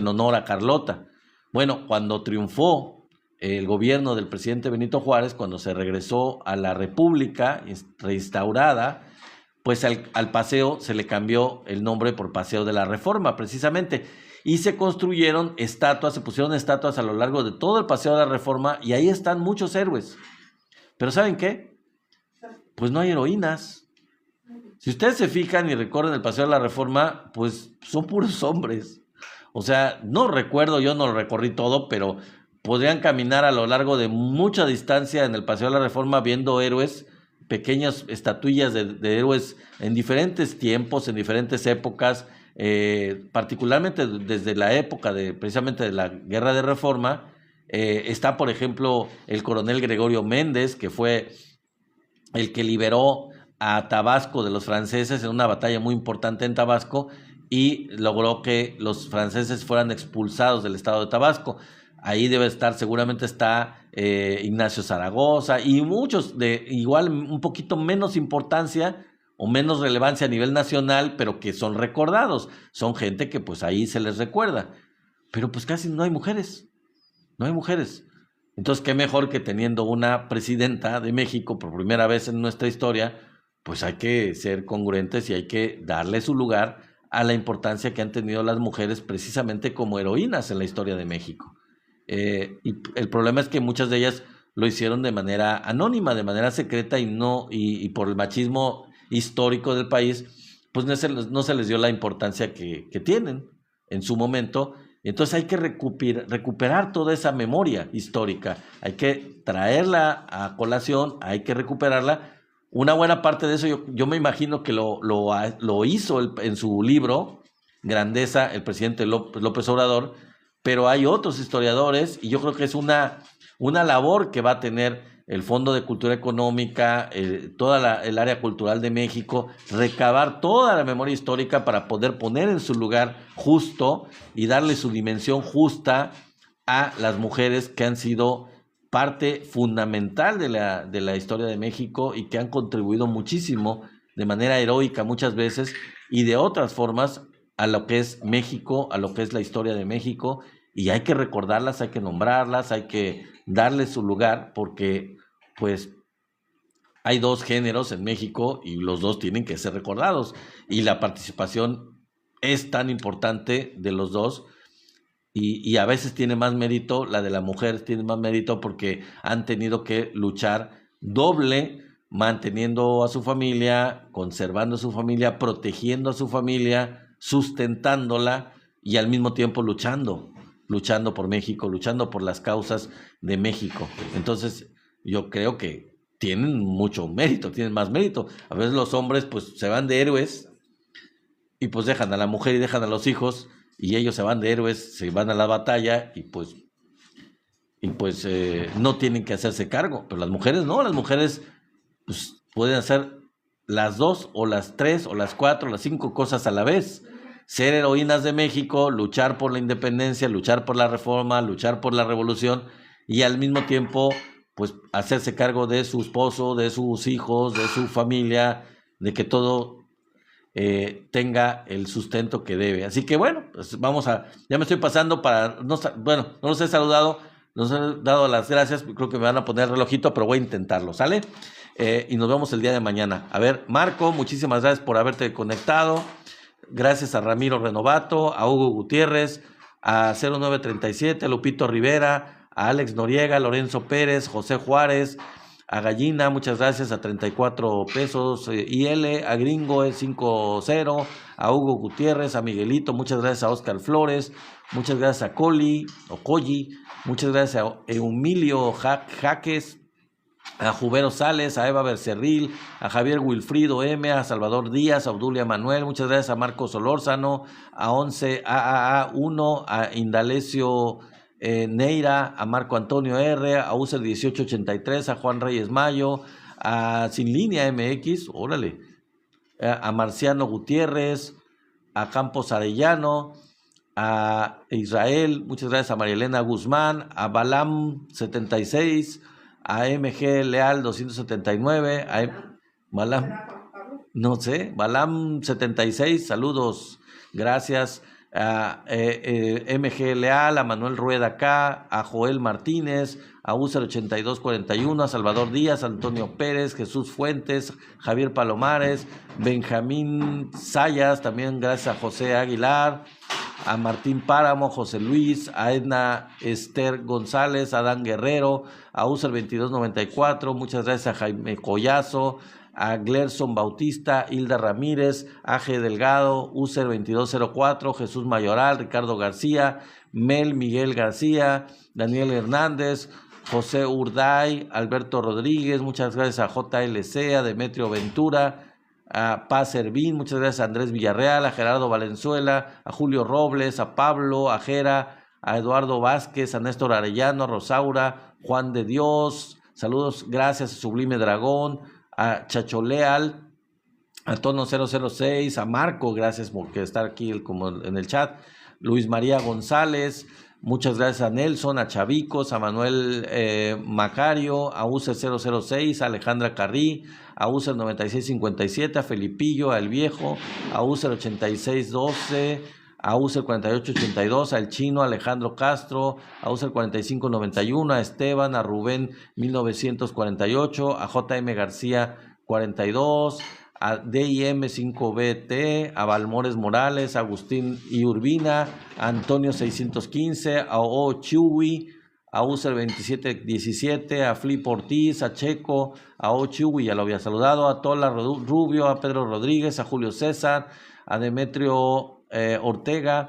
honor a Carlota. Bueno, cuando triunfó el gobierno del presidente Benito Juárez, cuando se regresó a la República reinstaurada, pues al paseo se le cambió el nombre por Paseo de la Reforma, precisamente. Y se construyeron estatuas, se pusieron estatuas a lo largo de todo el Paseo de la Reforma, y ahí están muchos héroes. Pero ¿saben qué? Pues no hay heroínas. Si ustedes se fijan y recorren el Paseo de la Reforma, pues son puros hombres. O sea, yo no lo recorrí todo, pero podrían caminar a lo largo de mucha distancia en el Paseo de la Reforma viendo héroes, pequeñas estatuillas de héroes en diferentes tiempos, en diferentes épocas, particularmente desde la época precisamente de la Guerra de Reforma. Está, por ejemplo, el coronel Gregorio Méndez, que fue el que liberó a Tabasco de los franceses en una batalla muy importante en Tabasco, y logró que los franceses fueran expulsados del estado de Tabasco. Ahí seguramente está Ignacio Zaragoza y muchos de igual un poquito menos importancia o menos relevancia a nivel nacional, pero que son recordados. Son gente que pues ahí se les recuerda. Pero pues casi no hay mujeres. No hay mujeres. Entonces, qué mejor que teniendo una presidenta de México por primera vez en nuestra historia, pues hay que ser congruentes y hay que darle su lugar a la importancia que han tenido las mujeres precisamente como heroínas en la historia de México. Y el problema es que muchas de ellas lo hicieron de manera anónima, de manera secreta, y por el machismo histórico del país, pues no se les dio la importancia que tienen en su momento. Entonces hay que recuperar toda esa memoria histórica, hay que traerla a colación, hay que recuperarla. Una buena parte de eso yo me imagino que lo hizo en su libro Grandeza el presidente López Obrador, pero hay otros historiadores, y yo creo que es una labor que va a tener el Fondo de Cultura Económica, toda el área cultural de México, recabar toda la memoria histórica para poder poner en su lugar justo y darle su dimensión justa a las mujeres que han sido parte fundamental de la historia de México y que han contribuido muchísimo de manera heroica muchas veces y de otras formas a lo que es México, a lo que es la historia de México, y hay que recordarlas, hay que nombrarlas, hay que darles su lugar, porque pues hay 2 géneros en México y los 2 tienen que ser recordados, y la participación es tan importante de los 2, y a veces tiene más mérito, la de la mujer tiene más mérito porque han tenido que luchar doble, manteniendo a su familia, conservando a su familia, protegiendo a su familia, sustentándola, y al mismo tiempo luchando por México, luchando por las causas de México. Entonces yo creo que tienen mucho mérito, tienen más mérito. A veces los hombres pues se van de héroes y pues dejan a la mujer y dejan a los hijos, y ellos se van de héroes, se van a la batalla, y pues pues no tienen que hacerse cargo, pero las mujeres no, las mujeres pues, pueden hacer las 2 o las 3 o las 4 o las 5 cosas a la vez. Ser heroínas de México, luchar por la independencia, luchar por la reforma, luchar por la revolución y al mismo tiempo pues hacerse cargo de su esposo, de sus hijos, de su familia, de que todo tenga el sustento que debe. Así que bueno, pues ya me estoy pasando no los he saludado, nos he dado las gracias, creo que me van a poner el relojito, pero voy a intentarlo, ¿sale? Y nos vemos el día de mañana. A ver, Marco, muchísimas gracias por haberte conectado. Gracias a Ramiro Renovato, a Hugo Gutiérrez, a 0937, a Lupito Rivera, a Alex Noriega, a Lorenzo Pérez, José Juárez, a Gallina, muchas gracias, a 34 pesos, IL, a Gringo, 50, a Hugo Gutiérrez, a Miguelito, muchas gracias a Oscar Flores, muchas gracias a Colli, muchas gracias a Emilio Jaques, a Jubero Sales, a Eva Bercerril, a Javier Wilfrido M, a Salvador Díaz, a Obdulia Manuel, muchas gracias a Marcos Solórzano, a 11 AAA1, a Indalecio Neira, a Marco Antonio R, a User 1883, a Juan Reyes Mayo, a Sin Línea MX, órale, a Marciano Gutiérrez, a Campos Arellano, a Israel, muchas gracias a María Elena Guzmán, a Balam 76, a MG Leal 279, a Balam, no sé, Balam 76, saludos, gracias a MG Leal, a Manuel Rueda K, a Joel Martínez, a User 8241, a Salvador Díaz, a Antonio Pérez, Jesús Fuentes, Javier Palomares, Benjamín Sayas, también gracias a José Aguilar, a Martín Páramo, José Luis, a Edna Esther González, a Dan Guerrero, a User 2294, muchas gracias a Jaime Collazo, a Glerson Bautista, Hilda Ramírez, AG Delgado, User 2204, Jesús Mayoral, Ricardo García, Miguel García, Daniel Hernández, José Urday, Alberto Rodríguez, muchas gracias a JLC, a Demetrio Ventura, a Paz Hervín, muchas gracias a Andrés Villarreal, a Gerardo Valenzuela, a Julio Robles, a Pablo, a Jera, a Eduardo Vázquez, a Néstor Arellano, a Rosaura, Juan de Dios, saludos, gracias a Sublime Dragón, a Chacho Leal, a Tono 006, a Marco, gracias por estar aquí como en el chat, Luis María González, muchas gracias a Nelson, a Chavicos, a Manuel Macario, a User 006, a Alejandra Carrí, a User 9657, a Felipillo, a El Viejo, a User 8612, a User 4882, al Chino, a Alejandro Castro, a User 4591, a Esteban, a Rubén 1948, a JM García 42, a DIM 5BT, a Balmores Morales, a Agustín y Urbina, a Antonio 615, a O Chuy, a User 2717, a Flip Ortiz, a Checo, a O Chuy, ya lo había saludado, a Tola Rubio, a Pedro Rodríguez, a Julio César, a Demetrio Ortega,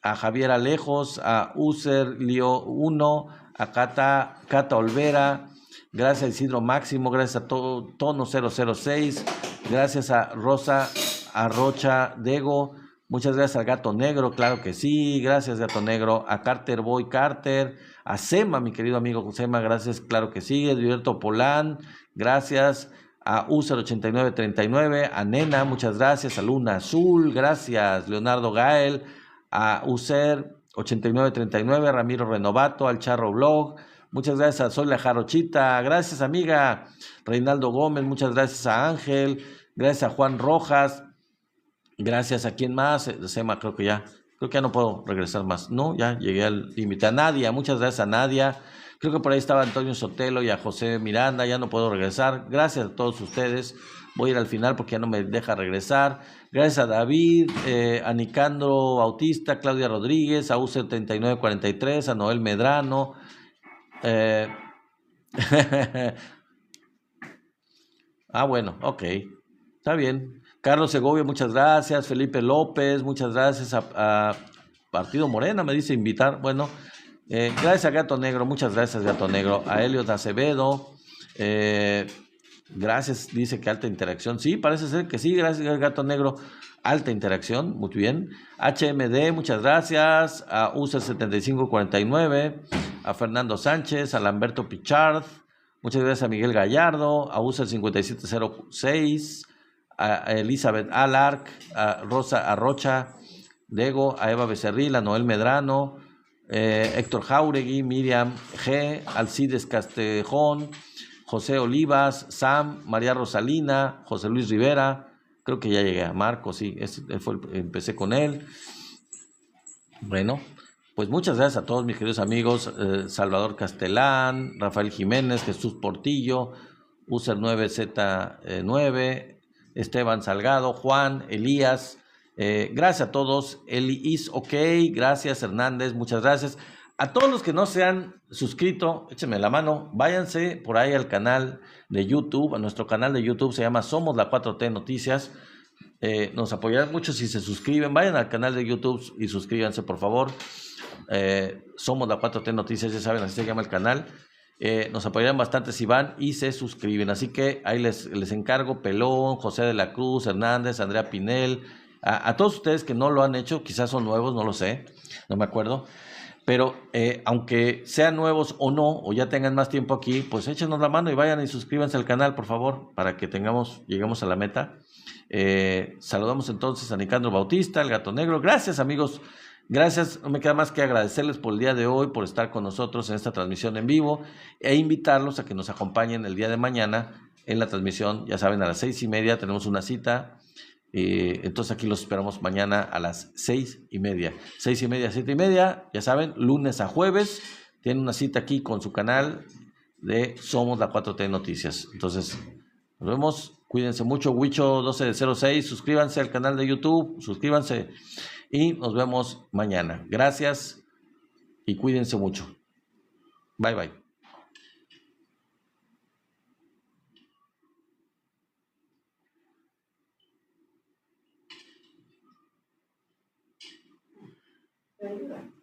a Javier Alejos, a User Lio 1, a Cata Olvera, gracias a Isidro Máximo, gracias a Tono 006, gracias a Rosa Arrocha Dego, muchas gracias al Gato Negro, claro que sí, gracias Gato Negro, a Carter Boy Carter, a Sema, mi querido amigo Sema, gracias, claro que sí, Edilberto Polán, gracias, a User 8939, a Nena, muchas gracias, a Luna Azul, gracias, Leonardo Gael, a User 8939, a Ramiro Renovato, al Charro Blog, muchas gracias a Soy la Jarochita, gracias amiga, Reinaldo Gómez, muchas gracias a Ángel, gracias a Juan Rojas, gracias a quién más, Sema, creo que ya no puedo regresar más, no, ya llegué al límite, a Nadia, muchas gracias a Nadia, creo que por ahí estaba Antonio Sotelo y a José Miranda, ya no puedo regresar, gracias a todos ustedes, voy a ir al final porque ya no me deja regresar, gracias a David, a Nicandro Bautista, Claudia Rodríguez, a U7943, a Noel Medrano, bueno, ok, está bien. Carlos Segovia, muchas gracias. Felipe López, muchas gracias. A Partido Morena, me dice invitar. Bueno, gracias a Gato Negro, muchas gracias Gato Negro. A Eliot Acevedo, gracias, dice que alta interacción. Sí, parece ser que sí, gracias Gato Negro. Alta interacción, muy bien. HMD, muchas gracias. A USA 7549, a Fernando Sánchez, a Lamberto Pichard, muchas gracias a Miguel Gallardo, a User 5706, a Elizabeth Alarc, a Rosa Arrocha, Dego, a Eva Becerril, a Noel Medrano, Héctor Jauregui, Miriam G, Alcides Castejón, José Olivas, Sam, María Rosalina, José Luis Rivera, creo que ya llegué a Marco, sí, empecé con él. Bueno, pues muchas gracias a todos mis queridos amigos, Salvador Castelán, Rafael Jiménez, Jesús Portillo, User 9Z9, Esteban Salgado, Juan, Elías, gracias a todos, Eli is ok, gracias Hernández, muchas gracias. A todos los que no se han suscrito, échenme la mano, váyanse por ahí al canal de YouTube, a nuestro canal de YouTube se llama Somos la 4T Noticias. Nos apoyarán mucho si se suscriben, vayan al canal de YouTube y suscríbanse por favor. Somos la 4T Noticias, ya saben, así se llama el canal. Nos apoyarán bastante si van y se suscriben, así que ahí les encargo, Pelón, José de la Cruz, Hernández, Andrea Pinel, a todos ustedes que no lo han hecho, quizás son nuevos, no lo sé, no me acuerdo. Pero aunque sean nuevos o no, o ya tengan más tiempo aquí, pues échenos la mano y vayan y suscríbanse al canal, por favor, para que lleguemos a la meta. Saludamos entonces a Nicandro Bautista, el Gato Negro. Gracias, amigos. Gracias. No me queda más que agradecerles por el día de hoy, por estar con nosotros en esta transmisión en vivo e invitarlos a que nos acompañen el día de mañana en la transmisión. Ya saben, a las 6:30 tenemos una cita. Entonces aquí los esperamos mañana a las 6:30. 6:30, 7:30, ya saben, lunes a jueves. Tienen una cita aquí con su canal de Somos la 4T Noticias. Entonces, nos vemos. Cuídense mucho. Huicho 1206, suscríbanse al canal de YouTube, suscríbanse y nos vemos mañana. Gracias y cuídense mucho. Bye, bye. Ayuda.